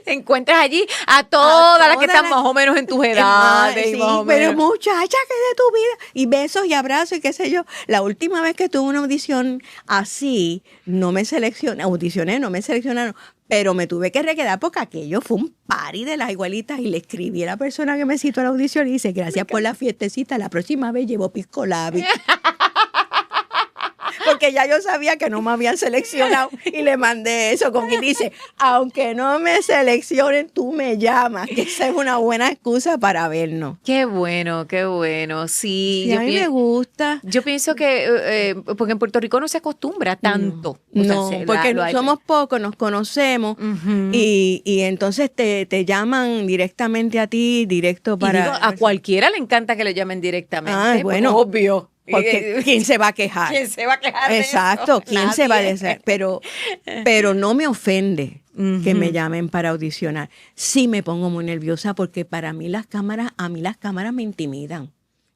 Encuentras allí a todas las que todas están más o menos en tus edades. Sí, más o pero menos. muchacha, que de tu vida. Y besos y abrazos y qué sé yo. La última vez que tuve una audición así, no me audicioné, no me seleccionaron, pero me tuve que requedar porque aquello fue un party de las igualitas y le escribí a la persona que me citó a la audición y dice, gracias por la fiestecita, la próxima vez llevo pisco labi. Porque ya yo sabía que no me habían seleccionado y le mandé eso con quien dice, aunque no me seleccionen, tú me llamas, que esa es una buena excusa para vernos. Qué bueno, qué bueno. Sí, Sí, a mí me gusta. yo pienso que, porque en Puerto Rico no se acostumbra tanto. O sea, No, porque somos pocos, nos conocemos Ujú. y entonces te llaman directamente a ti, directo Y para... digo, a cualquiera le encanta que le llamen directamente. Ah, bueno. pues, obvio. Porque ¿quién se va a quejar? ¿Quién se va a quejar de Exacto, eso? ¿quién se va a Nadie. decir? Pero no me ofende que me llamen para audicionar. Sí me pongo muy nerviosa porque a mí las cámaras me intimidan.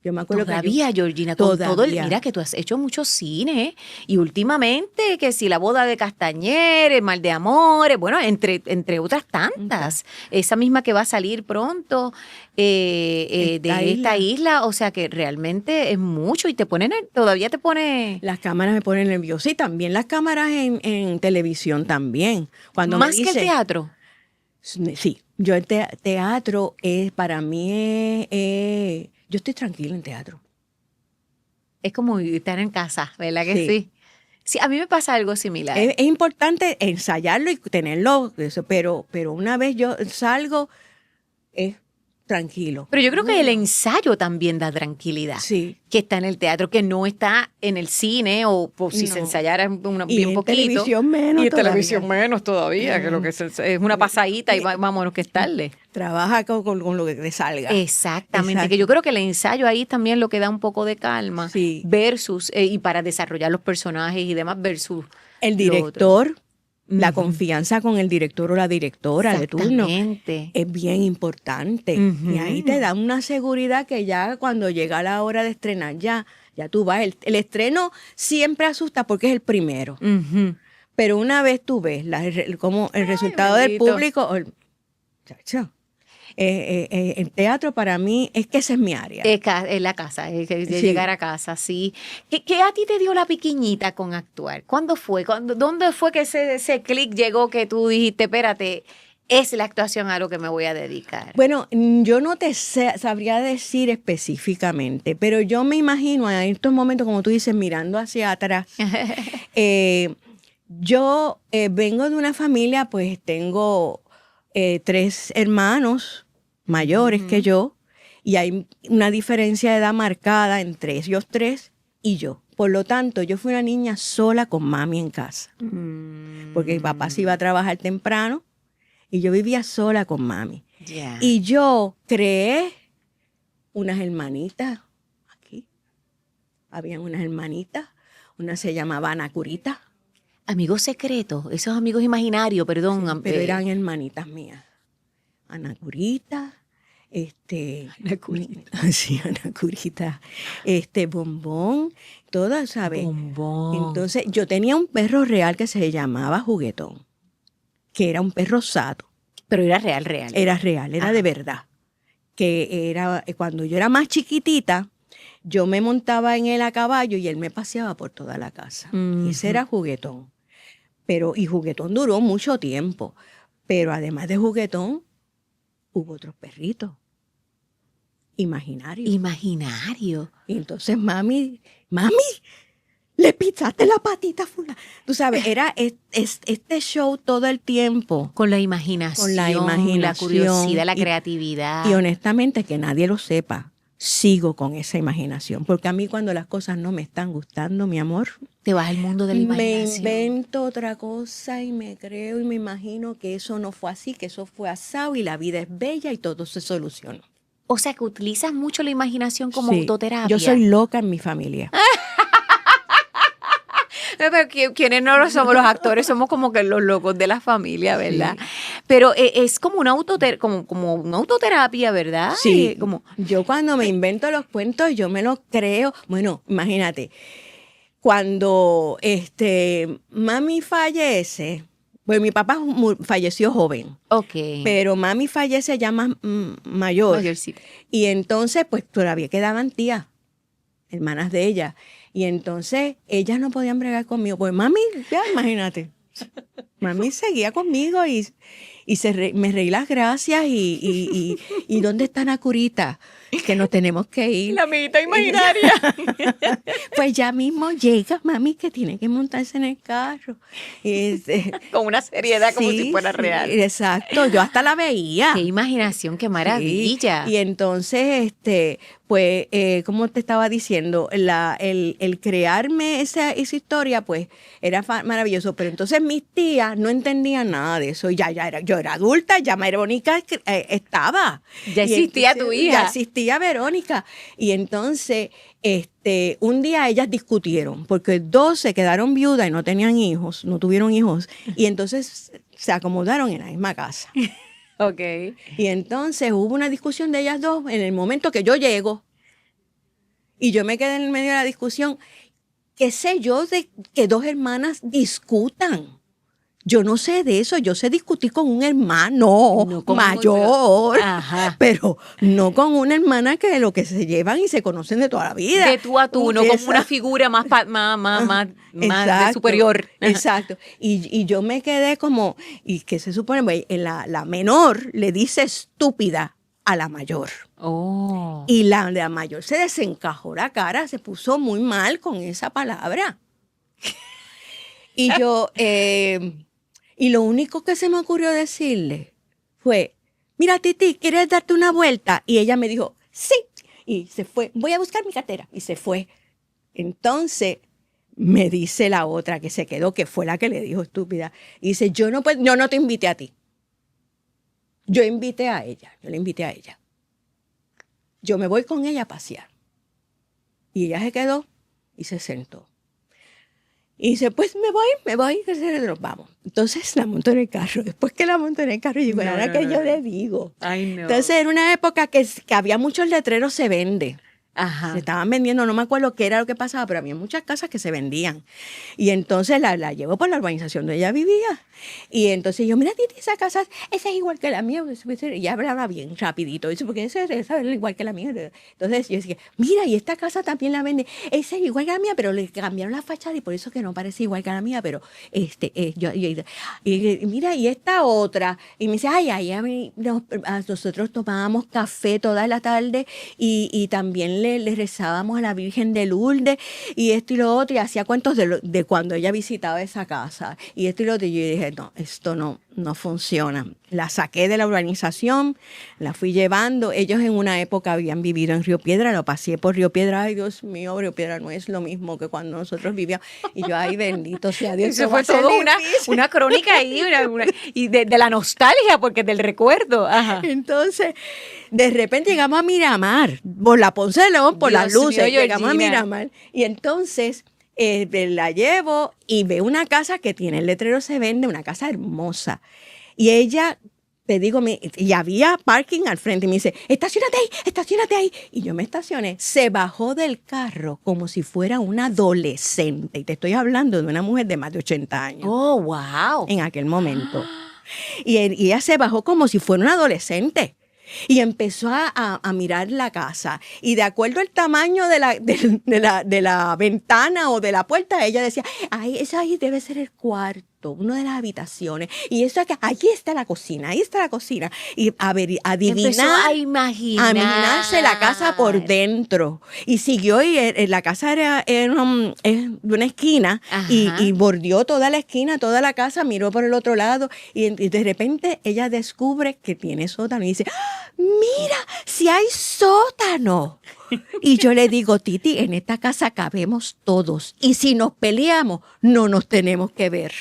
Yo me acuerdo Todavía, Georgina, con todo Todavía. mira que tú has hecho mucho cine y últimamente que si la boda de Castañer, el mal de amores, bueno, entre otras tantas, esa misma que va a salir pronto de esta isla, o sea que realmente es mucho y todavía te pone las cámaras me ponen nerviosa y también las cámaras en televisión también. Cuando más me que el dicen, teatro. Sí, yo el teatro para mí yo estoy tranquila en teatro. Es como estar en casa, ¿verdad que Sí. sí? Sí, a mí me pasa algo similar. Es importante ensayarlo y tenerlo, pero una vez yo salgo, es tranquilo. Pero yo creo que el ensayo también da tranquilidad. Sí. Que está en el teatro, que no está en el cine o si se No. ensayara Y bien en poquito. televisión menos Y en todavía. televisión menos todavía, que lo que es una pasadita y vámonos que es tarde. Trabaja con lo que te salga. Exactamente, Exacto. que yo creo que el ensayo ahí también lo que da un poco de calma Sí. versus, y para desarrollar los personajes y demás versus El lo otro. director, la Ujú. confianza con el director o la directora de turno. Exactamente. Es bien importante. Ujú. Y ahí te da una seguridad que ya cuando llega la hora de estrenar, ya tú vas. El estreno siempre asusta porque es el primero. Ujú. Pero una vez tú ves como el resultado del bendito. público, chacho, el teatro para mí es que esa es mi área. Es la casa, es de Sí. llegar a casa, sí. ¿Qué a ti te dio la piquiñita con actuar? ¿Cuándo fue? ¿Dónde fue que ese clic llegó que tú dijiste, espérate, es la actuación a lo que me voy a dedicar? Bueno, yo no te sabría decir específicamente, pero yo me imagino en estos momentos, como tú dices, mirando hacia atrás. Yo vengo de una familia, pues tengo 3 hermanos mayores que yo y hay una diferencia de edad marcada entre ellos 3 y yo. Por lo tanto, yo fui una niña sola con mami en casa, porque mi papá se iba a trabajar temprano y yo vivía sola con mami. Ya. Y yo creé unas hermanitas aquí. Habían unas hermanitas, una se llamaba Ana Curita, Amigos secretos, esos amigos imaginarios, perdón. pero eran hermanitas mías. Ana Curita, Ana Curita. Sí, Ana Curita, Bombón, todas, ¿sabes? Bombón. Entonces, yo tenía un perro real que se llamaba Juguetón, que era un perro sato. Pero era real, real. Era real, era de verdad. Que era, cuando yo era más chiquitita, yo me montaba en él a caballo y él me paseaba por toda la casa. Ujú. Ese era Juguetón. Y Juguetón duró mucho tiempo. Pero además de Juguetón, hubo otros perritos imaginarios. Imaginario. Y entonces mami, le pisaste la patita a fulana. Tú sabes, era este show todo el tiempo. Con la imaginación. La curiosidad, la creatividad. Y honestamente, que nadie lo sepa, sigo con esa imaginación. Porque a mí cuando las cosas no me están gustando, mi amor, Te vas al mundo de la me imaginación. invento otra cosa y me creo y me imagino que eso no fue así, que eso fue asado y la vida es bella y todo se solucionó. O sea, que utilizas mucho la imaginación como Sí, autoterapia. yo soy loca en mi familia. Pero ¿quiénes no lo somos? Los actores somos como que los locos de la familia, ¿verdad? Pero es como una como una autoterapia, ¿verdad? Sí, Como, yo cuando me invento los cuentos, yo me los creo. Bueno, imagínate, cuando mami fallece, pues mi papá falleció joven, ok. pero mami fallece ya más mayor. Mayorcita. Y entonces, pues todavía quedaban tías, hermanas de ella. Y entonces ellas no podían bregar conmigo. Pues mami, ya imagínate. Mami seguía conmigo y me reí las gracias y ¿dónde está Ana Curita? Que nos tenemos que ir. La amiguita imaginaria. Pues ya mismo llega mami que tiene que montarse en el carro. Con una seriedad como Sí, si fuera sí, real. Exacto, yo hasta la veía. Qué imaginación, qué maravilla. Sí, y entonces, pues, como te estaba diciendo, el crearme esa historia, pues, era maravilloso. Pero entonces mis tías no entendían nada de eso. Y yo era adulta, ya Verónica estaba. Ya Y existía entonces, tu hija. Ya existía Verónica. Y entonces, un día ellas discutieron, porque dos se quedaron viudas y no tenían hijos, no tuvieron hijos. Y entonces se acomodaron en la misma casa. Ok. Y entonces hubo una discusión de ellas dos en el momento que yo llego. Y yo me quedé en el medio de la discusión. ¿Qué sé yo de que dos hermanas discutan? Yo no sé de eso. Yo sé discutir con un hermano No con mayor, Ajá. pero no con una hermana que lo que se llevan y se conocen de toda la vida. De tú a tú, no como Esa- una figura más de Exacto, superior. Exacto. Y yo me quedé como, ¿y qué se supone? Pues, la menor le dice estúpida a la mayor. Oh. Y la mayor se desencajó la cara, se puso muy mal con esa palabra. Y yo, y lo único que se me ocurrió decirle fue, mira, Titi, ¿quieres darte una vuelta? Y ella me dijo, sí. Y se fue, voy a buscar mi cartera. Y se fue. Entonces me dice la otra que se quedó, que fue la que le dijo estúpida. Y dice, yo no te invité a ti. Yo la invité a ella. Yo me voy con ella a pasear. Y ella se quedó y se sentó. Y dice, pues me voy, que nos vamos. Entonces la monto en el carro. Después que la monto en el carro, digo, ahora que yo le digo. Ay, no. Entonces era una época que había muchos letreros, se vende. Ajá. Se estaban vendiendo, no me acuerdo qué era lo que pasaba, pero había muchas casas que se vendían. Y entonces la llevo por la urbanización donde ella vivía. Y entonces yo, mira, Titi, esa casa, esa es igual que la mía. Y ella hablaba bien rapidito, dice, porque esa es igual que la mía. Entonces yo decía, mira, y esta casa también la vende. Esa es igual que la mía, pero le cambiaron la fachada y por eso que no parece igual que la mía, pero y mira, y esta otra. Y me dice, nosotros tomábamos café toda la tarde y también le rezábamos a la Virgen de Lourdes y esto y lo otro, y hacía cuentos de cuando ella visitaba esa casa, y esto y lo otro, y yo dije, no, esto no funciona. La saqué de la urbanización, la fui llevando. Ellos en una época habían vivido en Río Piedra, lo pasé por Río Piedra. Ay, Dios mío, Río Piedra no es lo mismo que cuando nosotros vivíamos. Y yo, ay, bendito sea Dios. Eso fue todo una crónica ahí, y de la nostalgia, porque del recuerdo. Ajá. Entonces, de repente llegamos a Miramar, por la Ponce de León, por Dios las luces, mío, llegamos a Georgina. Miramar. Y entonces la llevo y veo una casa que tiene el letrero se vende, una casa hermosa. Y ella te digo, y había parking al frente y me dice, estacionate ahí. Y yo me estacioné. Se bajó del carro como si fuera una adolescente. Y te estoy hablando de una mujer de más de 80 años. Oh, wow. En aquel momento. Y ella se bajó como si fuera una adolescente. Y empezó a mirar la casa. Y de acuerdo al tamaño de la ventana o de la puerta, ella decía, ay, esa ahí debe ser el cuarto, una de las habitaciones. Y eso acá, ahí está la cocina. Y Empezó a imaginarse la casa por dentro. Y siguió, y la casa era de una esquina, y bordeó toda la esquina, toda la casa, miró por el otro lado, y de repente ella descubre que tiene sótano y dice, mira, si hay sótano. Y yo le digo, Titi, en esta casa cabemos todos, y si nos peleamos, no nos tenemos que ver.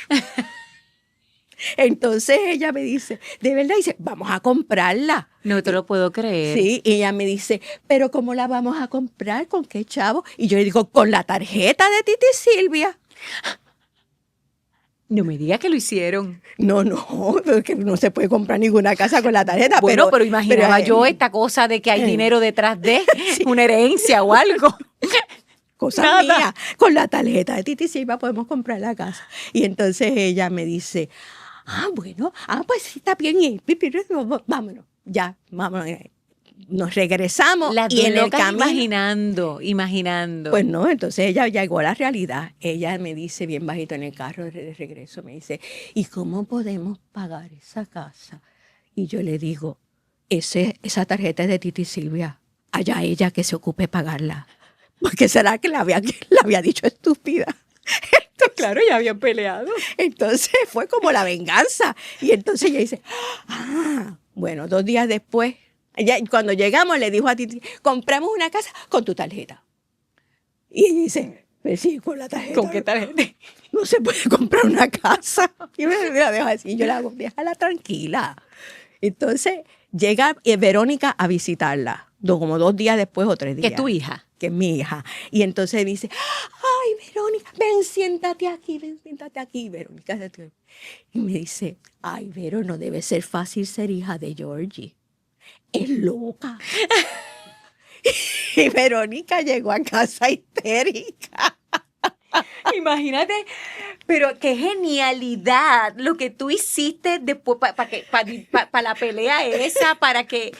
Entonces ella me dice, de verdad, dice, vamos a comprarla. No te lo puedo creer. Sí, y ella me dice, pero ¿cómo la vamos a comprar? ¿Con qué chavo? Y yo le digo, con la tarjeta de Titi Silvia. No me digas que lo hicieron. No, porque no se puede comprar ninguna casa con la tarjeta. Bueno, pero imaginaba yo esta cosa de que hay dinero detrás de una herencia o algo. Cosa mía, con la tarjeta de Titi Silva podemos comprar la casa. Y entonces ella me dice, pues sí, está bien, vámonos, vámonos. Nos regresamos Las y dos en el locas camino, imaginando. Pues no, entonces ella llegó a la realidad. Ella me dice bien bajito en el carro de regreso, me dice, ¿y cómo podemos pagar esa casa? Y yo le digo, esa tarjeta es de Titi Silvia, allá ella que se ocupe pagarla. Porque será que la había dicho estúpida. Entonces, claro, ya habían peleado. Entonces fue como la venganza. Y entonces ella dice, bueno, 2 días después, cuando llegamos le dijo a Titi, compramos una casa con tu tarjeta. Y ella dice, pues sí, con la tarjeta. ¿Con qué tarjeta? No se puede comprar una casa. Y me la dejo así, yo le hago, déjala tranquila. Entonces llega Verónica a visitarla, como 2 días después o 3 días. ¿Que es tu hija? Que es mi hija. Y entonces dice, ay, Verónica, ven, siéntate aquí. Verónica, y me dice, ay, Vero, no debe ser fácil ser hija de Georgie. Es loca. Y Verónica llegó a casa histérica. Imagínate, pero qué genialidad lo que tú hiciste después para la pelea esa, para que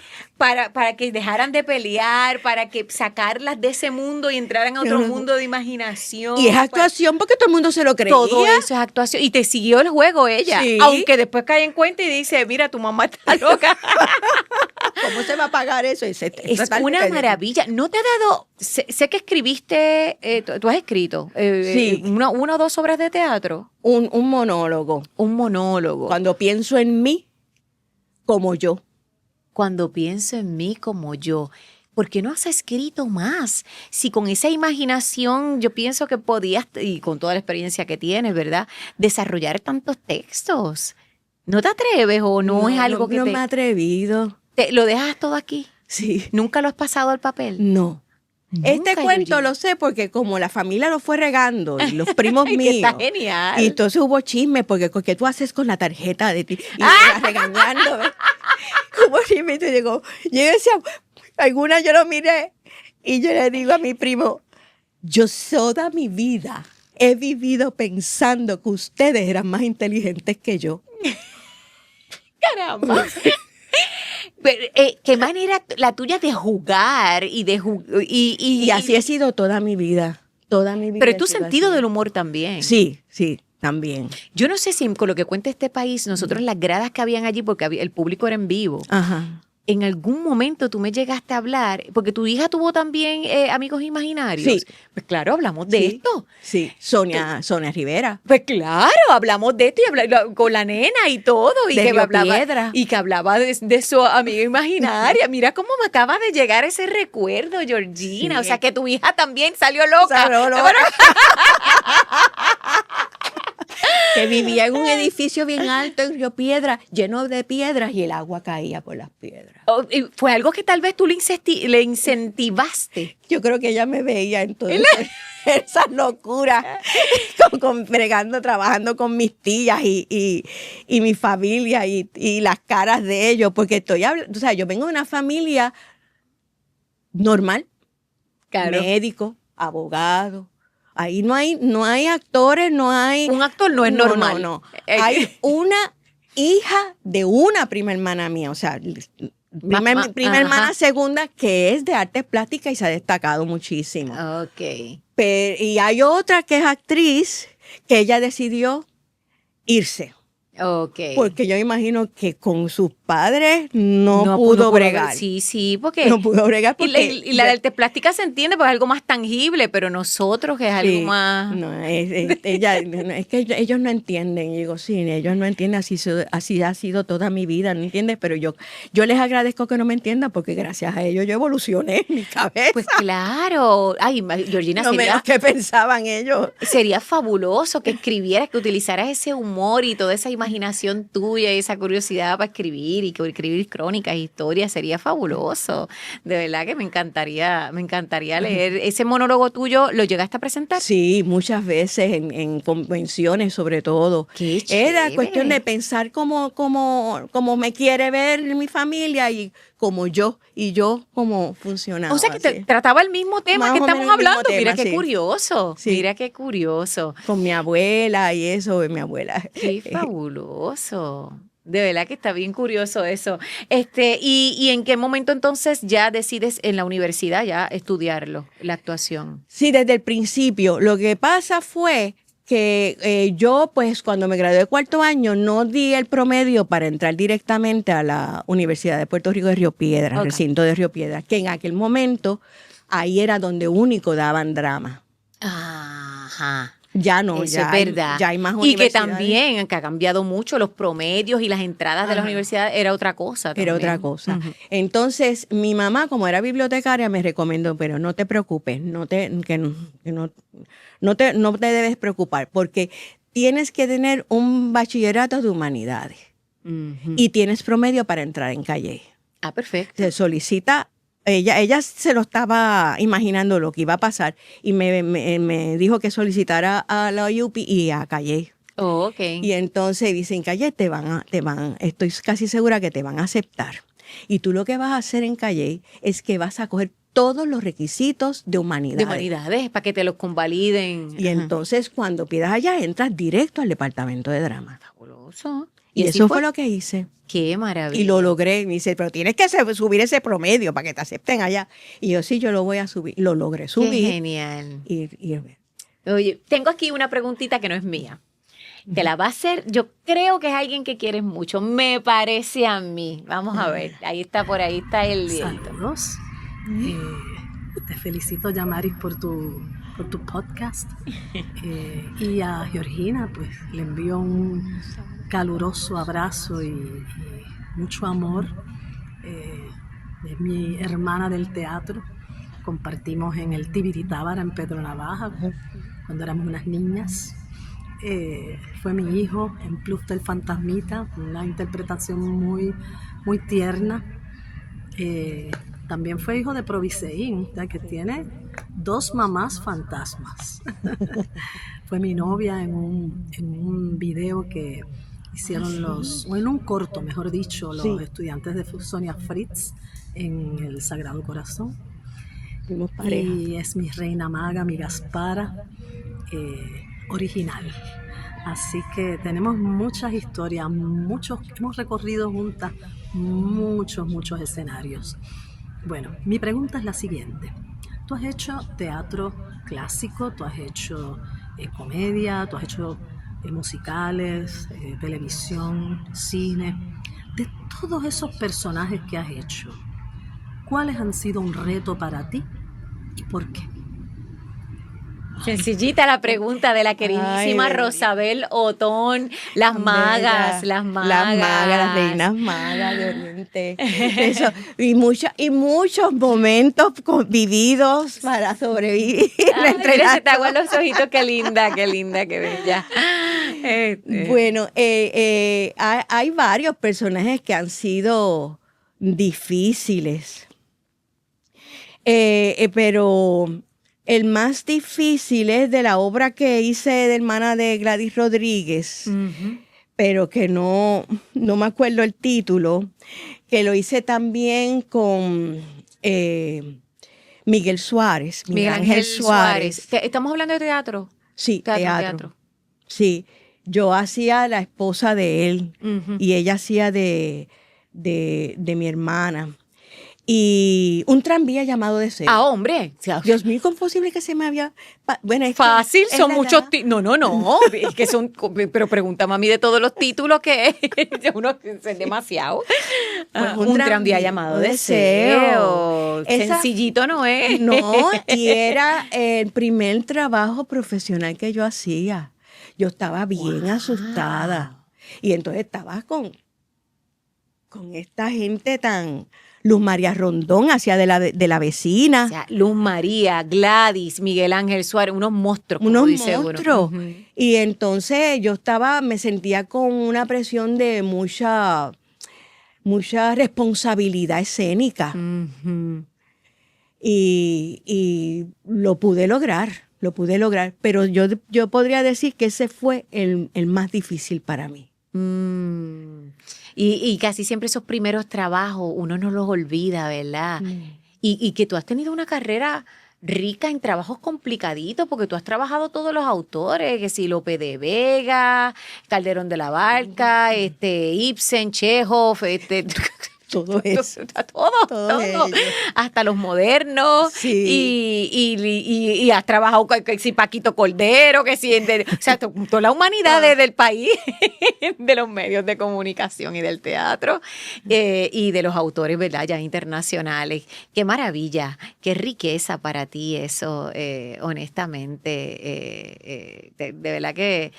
dejaran de pelear, para que sacarlas de ese mundo y entraran a otro mundo de imaginación. Y es actuación porque todo el mundo se lo creía. Todo eso es actuación. Y te siguió el juego ella, sí. Aunque después cae en cuenta y dice, mira, tu mamá está loca. ¿Cómo se va a pagar eso? Es una maravilla. ¿No te ha dado, sé que escribiste, tú has escrito sí. una o 2 obras de teatro? Un monólogo. Un monólogo. Cuando pienso en mí como yo. Cuando pienso en mí como yo. ¿Por qué no has escrito más? Si con esa imaginación yo pienso que podías, y con toda la experiencia que tienes, ¿verdad?, desarrollar tantos textos. ¿No te atreves o no es algo que no me he atrevido. ¿Lo dejas todo aquí? Sí. ¿Nunca lo has pasado al papel? No. Este cuento lo sé porque como la familia lo fue regando y los primos míos. Está genial. Y entonces hubo chisme porque ¿qué tú haces con la tarjeta de ti? Y me iba regañando. Hubo chisme y te llegó. Yo decía, alguna yo lo miré y yo le digo a mi primo, yo toda mi vida he vivido pensando que ustedes eran más inteligentes que yo. Caramba. Pero, ¿qué manera la tuya de jugar y de y así he sido toda mi vida. Toda mi vida. Pero tu sentido del humor también. Sí, también. Yo no sé si con lo que cuenta este país, nosotros las gradas que habían allí, porque el público era en vivo. Ajá. En algún momento tú me llegaste a hablar, porque tu hija tuvo también amigos imaginarios. Sí. Pues claro, hablamos de esto. Sí, Sonia Rivera. Pues claro, hablamos de esto y con la nena y todo. Y de que Río hablaba, Piedra. y que hablaba de su amiga imaginaria. Mira cómo me acaba de llegar ese recuerdo, Georgina. Sí. O sea, que tu hija también salió loca. Salió loca. Bueno, que vivía en un edificio bien alto en Río Piedras, lleno de piedras, y el agua caía por las piedras. Y fue algo que tal vez tú le incentivaste. Yo creo que ella me veía en todas esas locuras, trabajando con mis tías y mi familia y las caras de ellos, porque estoy hablando, o sea, yo vengo de una familia normal, Claro. médico, abogado. Ahí no hay actores, no hay... Un actor no es normal. No. Hay una hija de una prima hermana mía, o sea, prima hermana segunda, que es de artes plásticas y se ha destacado muchísimo. Ok. Y hay otra que es actriz, que ella decidió irse. Ok. Porque yo imagino que con sus padres no pudo bregar. Sí, porque... No pudo bregar porque... Y la de arte plástica se entiende porque es algo más tangible, pero nosotros que es algo más... No, es que ellos no entienden. Y digo, sí, ellos no entienden, así ha sido toda mi vida, ¿no entiendes? Pero yo les agradezco que no me entiendan porque gracias a ellos yo evolucioné en mi cabeza. Pues claro. Ay, Georgina, No menos que pensaban ellos. sería fabuloso que escribieras, que utilizaras ese humor y toda esa imaginación tuya y esa curiosidad para escribir y que escribir crónicas, historias, sería fabuloso. De verdad que me encantaría leer. ¿Ese monólogo tuyo lo llegaste a presentar? Sí, muchas veces en convenciones sobre todo. Qué Era chévere. cuestión de pensar cómo me quiere ver mi familia y como yo cómo funcionaba. O sea que así. trataba el mismo tema Más que o estamos menos el mismo hablando. Mira tema, qué sí. curioso. Sí. Mira qué curioso. Con mi abuela y eso, mi abuela. Qué fabuloso. De verdad que está bien curioso eso. ¿Y en qué momento entonces ya decides en la universidad ya estudiarlo, la actuación? Sí, desde el principio. Lo que pasa fue que yo, pues, cuando me gradué de cuarto año, no di el promedio para entrar directamente a la Universidad de Puerto Rico de Río Piedras, Ok. recinto de Río Piedras, que en aquel momento ahí era donde único daban drama. Ajá. Ya no, Eso ya es hay- verdad. ya hay más Y que universidades. también, que ha cambiado mucho los promedios y las entradas de las Ajá. universidades, era otra cosa. Era también. otra cosa. Ujú. Entonces, mi mamá, como era bibliotecaria, me recomendó, pero no te preocupes, no te debes preocupar, porque tienes que tener un bachillerato de humanidades Ujú. y tienes promedio para entrar en Calle. Ah, perfecto. Se solicita, ella se lo estaba imaginando lo que iba a pasar y me dijo que solicitara a la UP y a Calle. Oh, ok. Y entonces dicen, Calle, estoy casi segura que te van a aceptar. Y tú lo que vas a hacer en Calle es que vas a coger todos los requisitos de humanidades. De humanidades, para que te los convaliden. Y Ajá. entonces cuando pidas allá, entras directo al departamento de drama. Fabuloso. Y así eso fue lo que hice. Qué maravilla. Y lo logré. Me dice, pero tienes que subir ese promedio para que te acepten allá. Y yo, sí, yo lo voy a subir. Lo logré Qué subir. genial. Y Oye, tengo aquí una preguntita que no es mía. Te la va a hacer, yo creo que es alguien que quieres mucho, me parece a mí. Vamos a ver, ahí está el videito. Saludos. Te felicito, Yamaris, por tu podcast. Y a Georgina, pues le envío un caluroso abrazo y mucho amor. Es mi hermana del teatro. Compartimos en el Tibiritábara, en Pedro Navaja, cuando éramos unas niñas. Fue mi hijo en Plus del Fantasmita, una interpretación muy, muy tierna. También fue hijo de Proviseín, ya que tiene 2 mamás fantasmas. Fue mi novia en un video que hicieron o en un corto, mejor dicho, los estudiantes de Sonia Fritz en el Sagrado Corazón. fuimos pareja. Y es mi reina maga, mi Gaspara, original. Así que tenemos muchas historias, hemos recorrido juntas muchos escenarios. Bueno, mi pregunta es la siguiente. Tú has hecho teatro clásico, tú has hecho comedia, tú has hecho musicales, televisión, cine. De todos esos personajes que has hecho, ¿cuáles han sido un reto para ti y por qué? Sencillita la pregunta de la queridísima Ay, Rosabel Otón, las magas, las reinas magas de Oriente. Eso, y muchos momentos vividos para sobrevivir. Ay, entre mira, las se te aguan los ojitos, qué linda, qué bella. Bueno, hay varios personajes que han sido difíciles, pero el más difícil es de la obra que hice de hermana de Gladys Rodríguez, pero que no me acuerdo el título, que lo hice también con Miguel Suárez, Miguel Ángel Suárez. ¿Estamos hablando de teatro? Sí, teatro. Sí, yo hacía la esposa de él y ella hacía de mi hermana. Y un tranvía llamado Deseo. Ah, hombre. Dios mío, ¿cómo es posible que se me había... Bueno, es fácil, que son es muchos títulos. No, es que son... Pero pregúntame a mí de todos los títulos que uno es demasiado. Pues un tranvía llamado Deseo. Sencillito no es. No, y era el primer trabajo profesional que yo hacía. Yo estaba bien asustada. Y entonces estaba con esta gente tan... Luz María Rondón hacía de la vecina. O sea, Luz María, Gladys, Miguel Ángel Suárez, unos monstruos. Unos monstruos. Y entonces yo me sentía con una presión de mucha responsabilidad escénica. Y lo pude lograr. Pero yo podría decir que ese fue el más difícil para mí. Y casi siempre esos primeros trabajos uno no los olvida, ¿verdad? Y que tú has tenido una carrera rica en trabajos complicaditos, porque tú has trabajado todos los autores, que si Lope de Vega, Calderón de la Barca, Ibsen, Chekhov, todo eso. Todo. Hasta los modernos. Sí. Y has trabajado con que si Paquito Cordero, que si... o sea, toda la humanidad del país, de los medios de comunicación y del teatro, y de los autores, ¿verdad? Ya internacionales. Qué maravilla, qué riqueza para ti eso, honestamente. De verdad que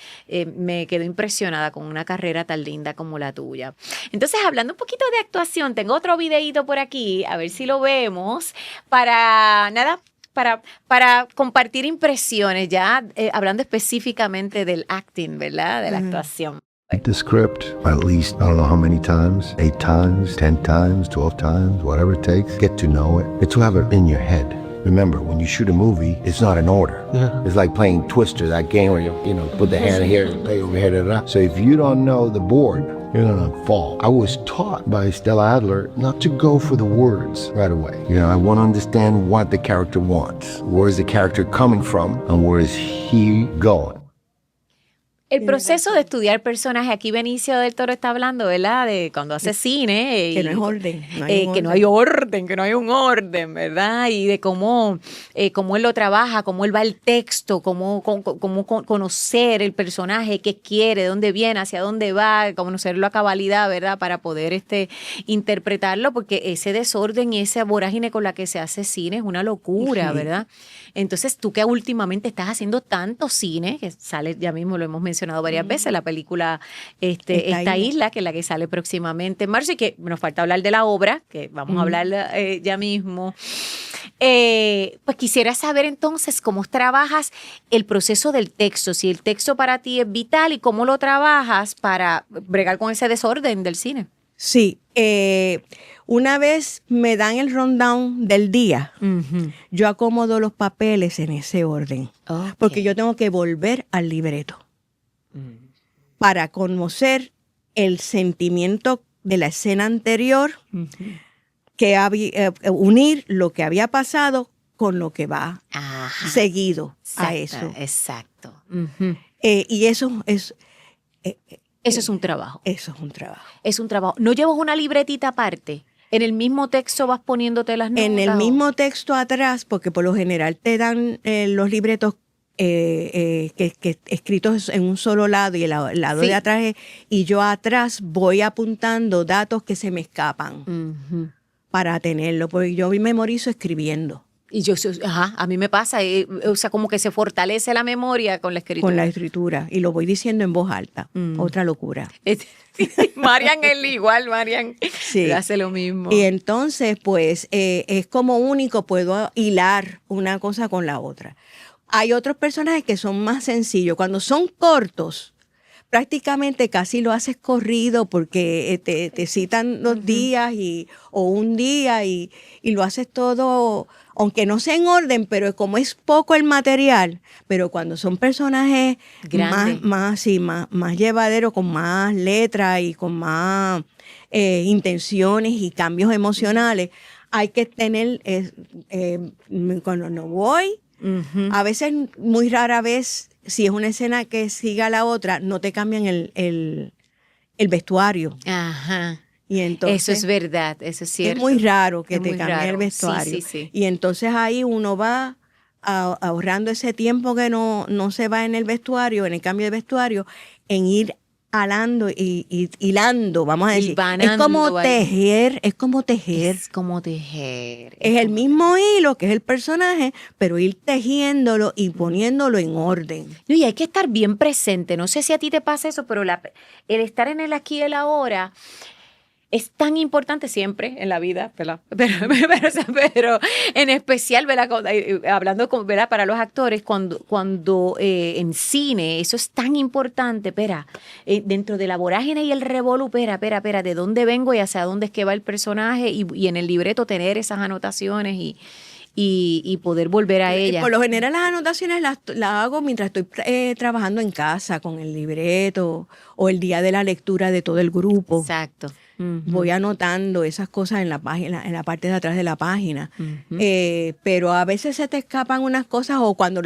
me quedo impresionada con una carrera tan linda como la tuya. Entonces, hablando un poquito de actuación, tengo otro videíto por aquí, a ver si lo vemos, para compartir impresiones, ya hablando específicamente del acting, ¿verdad? De la actuación. The script, at least, I don't know how many times, 8 times, 10 times, 12 times, whatever it takes, get to know it. It's to have it in your head. Remember, when you shoot a movie, it's not an order. Yeah. It's like playing Twister, that game where you put the hand here and play over here. Da, da. So if you don't know the board, you're gonna fall. I was taught by Stella Adler not to go for the words right away. I want to understand what the character wants. Where is the character coming from and where is he going? El proceso de estudiar personajes, aquí Benicio del Toro está hablando, ¿verdad? De cuando hace cine. Que no es orden. Que no hay orden, que no hay un orden, ¿verdad? Y de cómo él lo trabaja, cómo él va al texto, cómo conocer el personaje, qué quiere, de dónde viene, hacia dónde va, conocerlo a cabalidad, ¿verdad? Para poder interpretarlo, porque ese desorden y esa vorágine con la que se hace cine es una locura, ¿verdad? Entonces, tú que últimamente estás haciendo tanto cine, que sale, ya mismo lo hemos mencionado varias veces, la película Esta Isla, que es la que sale próximamente en marzo, y que nos falta hablar de la obra, que vamos a hablar ya mismo. Pues quisiera saber entonces cómo trabajas el proceso del texto, si el texto para ti es vital y cómo lo trabajas para bregar con ese desorden del cine. Sí, una vez me dan el rundown del día, yo acomodo los papeles en ese orden, porque yo tengo que volver al libreto para conocer el sentimiento de la escena anterior, que unir lo que había pasado con lo que va seguido a eso. Exacto. Y eso es... Eso es un trabajo. Eso es un trabajo. Es un trabajo. ¿No llevas una libretita aparte? ¿En el mismo texto vas poniéndote las notas? En el mismo texto atrás, porque por lo general te dan los libretos escritos en un solo lado y el lado de atrás, y yo atrás voy apuntando datos que se me escapan para tenerlo, porque yo memorizo escribiendo. Y a mí me pasa, o sea, como que se fortalece la memoria con la escritura. Con la escritura, y lo voy diciendo en voz alta, otra locura. Marian es igual, Marian hace lo mismo. Y entonces, pues, es como único, puedo hilar una cosa con la otra. Hay otros personajes que son más sencillos. Cuando son cortos, prácticamente casi lo haces corrido porque te citan 2 días o un día y lo haces todo, aunque no sea en orden, pero como es poco el material, pero cuando son personajes Grandes. más llevaderos, con más letras y con más intenciones y cambios emocionales, hay que tener, cuando no voy, a veces, muy rara vez, si es una escena que siga la otra, no te cambian el vestuario. Ajá. Y entonces, Eso es verdad, eso es cierto. es muy raro que Es te muy cambien el raro. vestuario. Sí, sí, sí. Y entonces ahí uno va ahorrando ese tiempo que no se va en el vestuario, en el cambio de vestuario, en ir alando y hilando, vamos a decir. Hilvanando Es como ahí. tejer, es como tejer. Es como tejer. Es el como- mismo hilo que es el personaje, pero ir tejiéndolo y poniéndolo en orden. No, y hay que estar bien presente. No sé si a ti te pasa eso, pero el estar en el aquí y el ahora es tan importante siempre en la vida, ¿verdad? Pero en especial, ¿verdad? Hablando ¿verdad? Para los actores, cuando en cine eso es tan importante, dentro de la vorágine y el revolú, ¿de dónde vengo y hacia dónde es que va el personaje? Y en el libreto tener esas anotaciones y poder volver a ellas. Por lo general las anotaciones las hago mientras estoy trabajando en casa con el libreto o el día de la lectura de todo el grupo. Exacto. Ujú. Voy anotando esas cosas en la página, en la parte de atrás de la página. Ujú. Pero a veces se te escapan unas cosas o cuando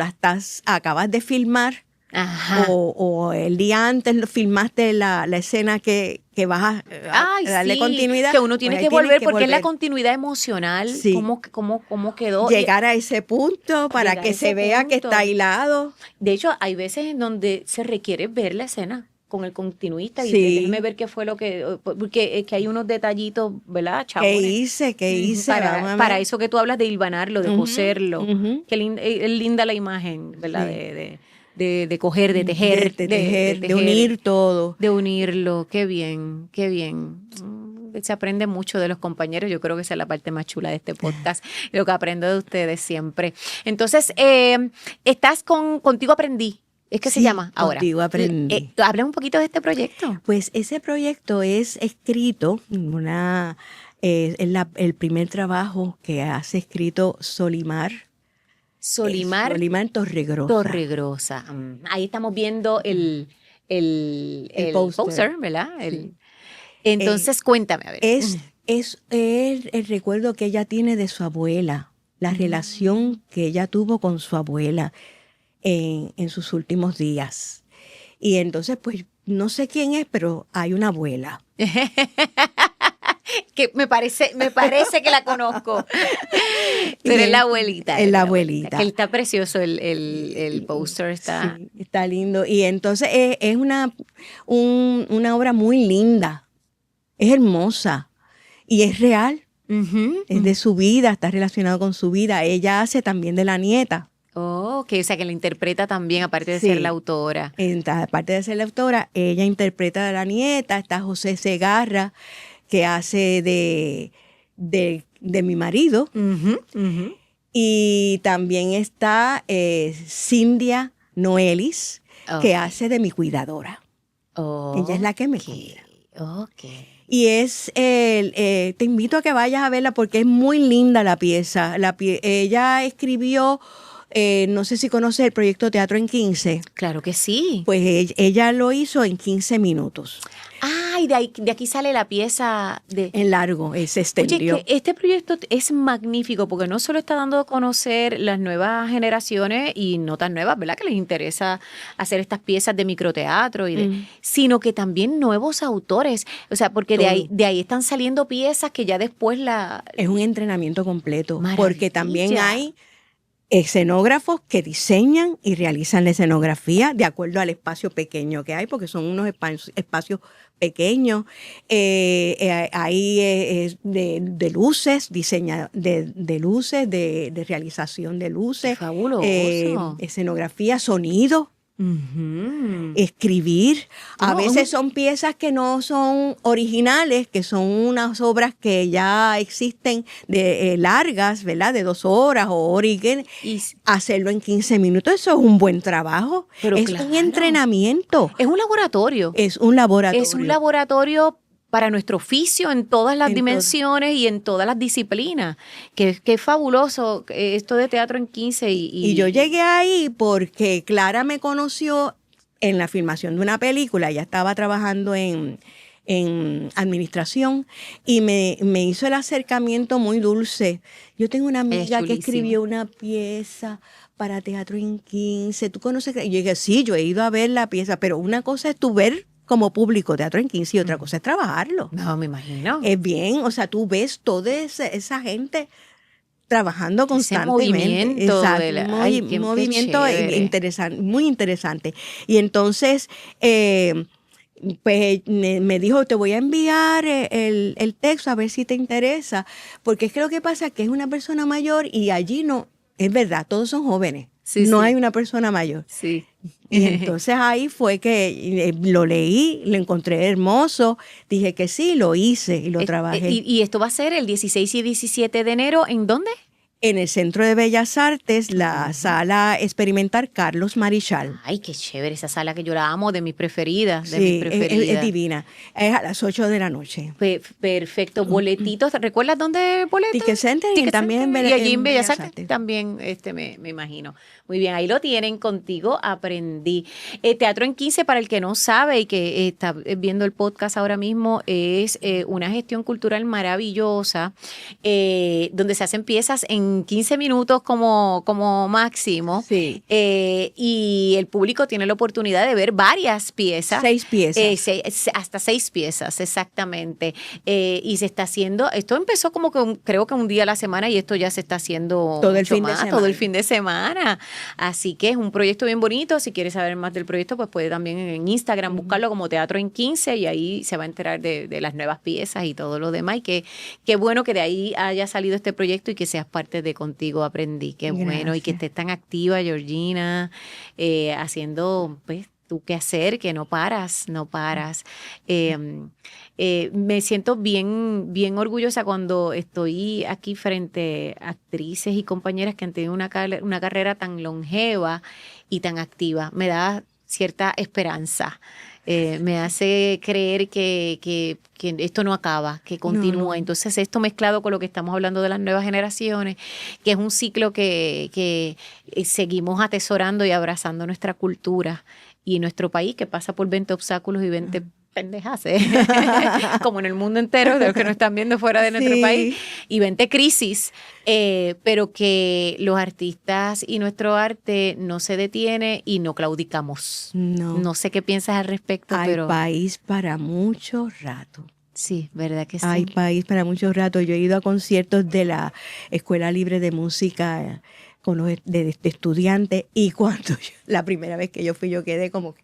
acabas de filmar Ajá. o el día antes filmaste la escena que vas a darle sí, continuidad. que uno tiene pues ahí que volver tienes porque es la continuidad emocional. Sí. ¿Cómo quedó? Llegar a ese punto para Llegar a que ese se vea que punto. está hilado. De hecho, hay veces en donde se requiere ver la escena con el continuista y Sí. déjeme ver qué fue lo que, porque es que hay unos detallitos, ¿verdad? ¿Qué Chabones. hice? ¿Qué Ujú, hice? Vamos a ver. para eso que tú hablas de hilvanarlo, de Ujú, coserlo. ujú. Qué es linda la imagen, ¿verdad? Sí. De coger, de tejer. De tejer, de unir todo. De unirlo, qué bien, qué bien. Se aprende mucho de los compañeros, yo creo que esa es la parte más chula de este podcast, lo que aprendo de ustedes siempre. Entonces, estás Contigo Aprendí, ¿es que se Sí, llama ahora? Contigo Aprendí. Habla un poquito de este proyecto. Pues ese proyecto es escrito, es el primer trabajo que hace escrito Solimar Solimar Torregrosa. Torregrosa. Ahí estamos viendo el póster, ¿verdad? Entonces, cuéntame, a ver. Es el recuerdo que ella tiene de su abuela, la relación que ella tuvo con su abuela en sus últimos días. Y entonces, pues, no sé quién es, pero hay una abuela. Que me parece que la conozco. Pero es la abuelita. Es la abuelita. Que está precioso el póster, está. Sí, está lindo. Y entonces es una obra muy linda. Es hermosa. Y es real. Ujú. Es de su vida, está relacionado con su vida. Ella hace también de la nieta. Oh, o sea, que la interpreta también, aparte de Sí. ser la autora. Aparte de ser la autora, ella interpreta de la nieta. Está José Segarra, que hace de mi marido. Ujú, ujú. Y también está Cindia Noelis, que Ok. hace de mi cuidadora. Ella es la que me cuida. Ok. Y te invito a que vayas a verla porque es muy linda la pieza. Ella escribió, no sé si conoces el proyecto Teatro en 15. Claro que sí. Pues ella lo hizo en 15 minutos. Ay, de aquí sale la pieza de... En largo, se extendió. Oye, que este proyecto es magnífico porque no solo está dando a conocer las nuevas generaciones y no tan nuevas, ¿verdad? Que les interesa hacer estas piezas de microteatro, sino que también nuevos autores. O sea, porque de ahí están saliendo piezas que ya después Es un entrenamiento completo. Maravilla. Porque también hay escenógrafos que diseñan y realizan la escenografía de acuerdo al espacio pequeño que hay, porque son unos espacios pequeños. Hay de luces, de luces, de realización de luces. Fabuloso. Escenografía, sonido. escribir. A No, veces son piezas que no son originales, que son unas obras que ya existen de largas, ¿verdad? De 2 horas o hora y que Y- hacerlo en 15 minutos, eso es un buen trabajo. Pero es claro. un entrenamiento, Es un laboratorio. es un laboratorio. Es un laboratorio para nuestro oficio en todas las En dimensiones y en todas las disciplinas. Que es fabuloso esto de teatro en 15. Y yo llegué ahí porque Clara me conoció en la filmación de una película. Ella estaba trabajando en administración y me hizo el acercamiento muy dulce. Yo tengo una amiga que chulísima. escribió una pieza para teatro en 15. ¿Tú conoces? Y yo dije, sí, yo he ido a ver la pieza, pero una cosa es tú ver como público teatro en 15 y otra cosa es trabajarlo. No, me imagino. Es bien, o sea, tú ves toda esa gente trabajando Ese constantemente. movimiento Exacto, de la- un ay, qué movimiento chévere. interesante, muy interesante. Y entonces, pues me dijo, te voy a enviar el texto a ver si te interesa, porque es que lo que pasa es que es una persona mayor y allí no, es verdad, todos son jóvenes. Sí, no sí. hay una persona mayor. Sí. Y entonces ahí fue que lo leí, lo encontré hermoso, dije que sí, lo hice y lo trabajé. Y esto va a ser el 16 y 17 de enero, ¿en dónde? En el Centro de Bellas Artes, la sala experimental Carlos Marichal. Ay, qué chévere esa sala que yo la amo, de mis preferidas, de Sí, mis preferidas. es divina. Es a las 8 de la noche. Perfecto, boletitos. ¿Recuerdas dónde boletos? Ticket Center y también en y allí en en Bellas Bellas Artes Artes. también me imagino. Muy bien, ahí lo tienen, Contigo Aprendí. Teatro en 15, para el que no sabe y que está viendo el podcast ahora mismo, es una gestión cultural maravillosa, donde se hacen piezas en 15 minutos como máximo. Sí. Y el público tiene la oportunidad de ver varias piezas. 6 piezas. Hasta 6 piezas, exactamente. Y se está haciendo, esto empezó como que creo que un día a la semana y esto ya se está haciendo Todo el mucho fin de más, semana. todo el fin de semana. Así que es un proyecto bien bonito. Si quieres saber más del proyecto, pues puede también en Instagram buscarlo como Teatro en 15 y ahí se va a enterar de las nuevas piezas y todo lo demás. Y qué bueno que de ahí haya salido este proyecto y que seas parte de Contigo Aprendí. Qué bueno. Y que Gracias. estés tan activa, Georgina, haciendo pues tu qué hacer, que no paras. Me siento bien orgullosa cuando estoy aquí frente a actrices y compañeras que han tenido una carrera tan longeva y tan activa. Me da cierta esperanza. Me hace creer que esto no acaba, que continúa. No. Entonces, esto mezclado con lo que estamos hablando de las nuevas generaciones, que es un ciclo que seguimos atesorando y abrazando nuestra cultura y nuestro país, que pasa por 20 obstáculos y 20 pendejas, como en el mundo entero, de los que nos están viendo fuera de nuestro Sí. país, y 20 crisis, pero que los artistas y nuestro arte no se detiene y no claudicamos. No. No sé qué piensas al respecto, Hay pero país para mucho rato. sí, ¿verdad que sí? Hay país para mucho rato. Yo he ido a conciertos de la Escuela Libre de Música con los de estudiantes y cuando la primera vez que yo fui yo quedé como que,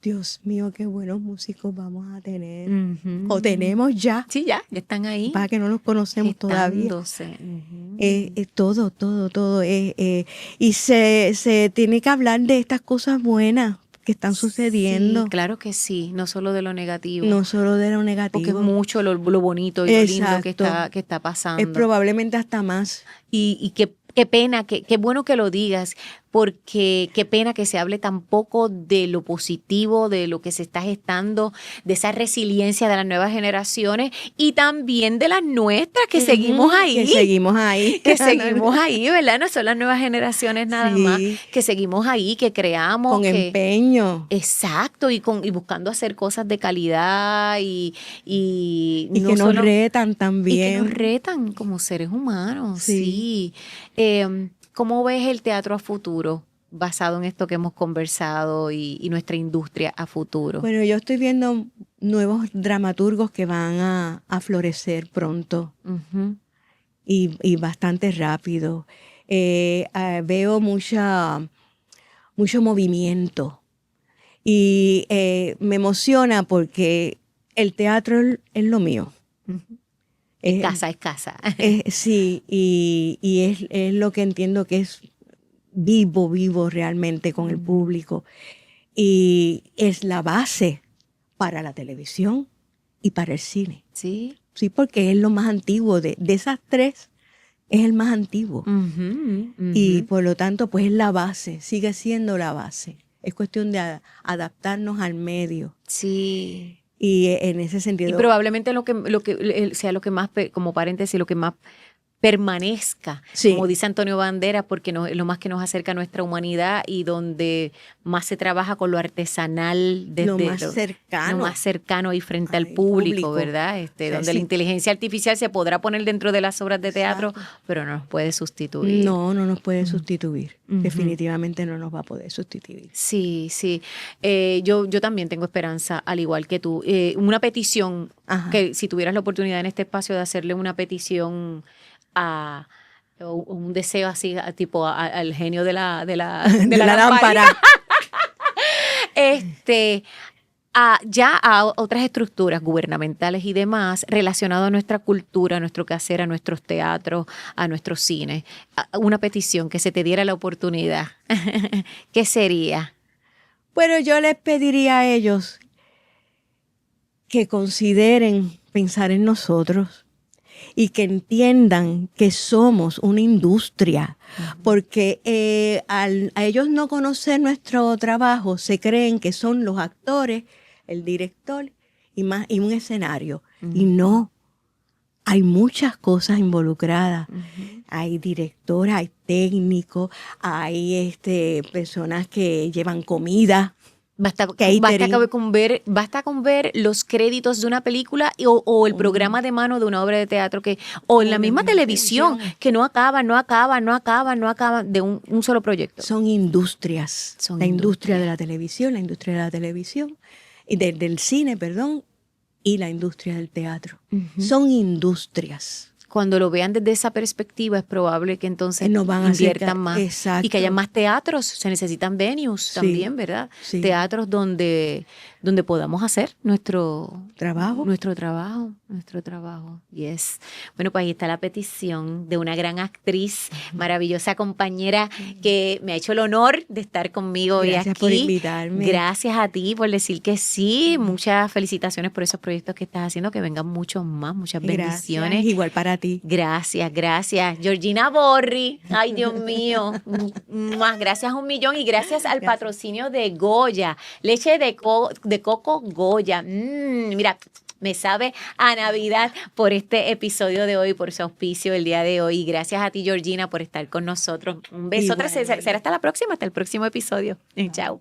Dios mío, qué buenos músicos vamos a tener. Ujú. O tenemos ya, Sí, ya están ahí. para que no los conocemos todavía. gestándose. Ujú. Todo. Y se tiene que hablar de estas cosas buenas que están sucediendo, Sí, claro que sí, no solo de lo negativo. no solo de lo Porque es negativo. mucho lo bonito y lo lindo que Exacto. que está pasando. Es probablemente hasta más. Y qué pena, qué bueno que lo digas, porque qué pena que se hable tan poco de lo positivo, de lo que se está gestando, de esa resiliencia de las nuevas generaciones y también de las nuestras, que seguimos ahí. Que seguimos ahí. Que seguimos ahí, ¿verdad? No son las nuevas generaciones nada Sí. más, que seguimos ahí, que creamos. Con que, empeño. Exacto, y buscando hacer cosas de calidad y Y no que nos solo- retan y que también. nos retan como seres humanos, Sí. sí. ¿Cómo ves el teatro a futuro, basado en esto que hemos conversado y nuestra industria a futuro? Bueno, yo estoy viendo nuevos dramaturgos que van a florecer pronto Ujú. y bastante rápido. Veo mucho movimiento y me emociona porque el teatro es lo mío. Ujú. Es- Es casa. Sí, y es lo que entiendo que es vivo realmente con el público. Y es la base para la televisión y para el cine. Sí. Sí, porque es lo más antiguo de esas tres, es el más antiguo. Y por lo tanto, pues es la base, sigue siendo la base. Es cuestión de adaptarnos al medio. Sí. Y en ese sentido. Y probablemente lo que sea lo que más, como paréntesis, lo que más permanezca, Sí. como dice Antonio Banderas, porque es lo más que nos acerca a nuestra humanidad y donde más se trabaja con lo artesanal, desde lo más cercano. lo más cercano y frente al Al público, público. ¿verdad? O sea, Donde sí. la inteligencia artificial se podrá poner dentro de las obras de teatro, Exacto. pero no nos puede sustituir. No nos puede sustituir. Definitivamente no nos va a poder sustituir. Sí, sí. Yo también tengo esperanza, al igual que tú. Una petición, Ajá. que si tuvieras la oportunidad en este espacio de hacerle una petición o un deseo así, tipo al genio de la De la lámpara. Ya a otras estructuras gubernamentales y demás relacionado a nuestra cultura, a nuestro quehacer, a nuestros teatros, a nuestros cines. Una petición que se te diera la oportunidad. ¿Qué sería? Pero yo les pediría a ellos que consideren pensar en nosotros y que entiendan que somos una industria, porque a ellos no conocer nuestro trabajo, se creen que son los actores, el director y un escenario. Y no, hay muchas cosas involucradas. Hay directores, hay técnicos, hay personas que llevan comida. Basta con ver los créditos de una película o el programa de mano de una obra de teatro o en la misma televisión, que no acaba de un solo proyecto. Son industrias. Son la industria industrias. de la televisión, y del cine, perdón, y la industria del teatro. Son industrias. Cuando lo vean desde esa perspectiva, es probable que entonces Nos van a inviertan acercar, más. exacto. Y que haya más teatros. Se necesitan venues Sí, también, ¿verdad? sí. Teatros donde podamos hacer nuestro Trabajo. Yes. Bueno, pues ahí está la petición de una gran actriz, maravillosa compañera que me ha hecho el honor de estar conmigo hoy aquí. Gracias por invitarme. Gracias a ti por decir que sí. Muchas felicitaciones por esos proyectos que estás haciendo, que vengan muchos más, muchas bendiciones. Gracias, igual para ti. Gracias. Georgina Borri. Ay, Dios mío. Más gracias 1,000,000 y gracias al patrocinio de Goya. Leche de coco Goya. Mira, me sabe a Navidad por este episodio de hoy, por su auspicio el día de hoy. Gracias a ti, Georgina, por estar con nosotros. Un beso. Igual. Será hasta la próxima, hasta el próximo episodio. Chao.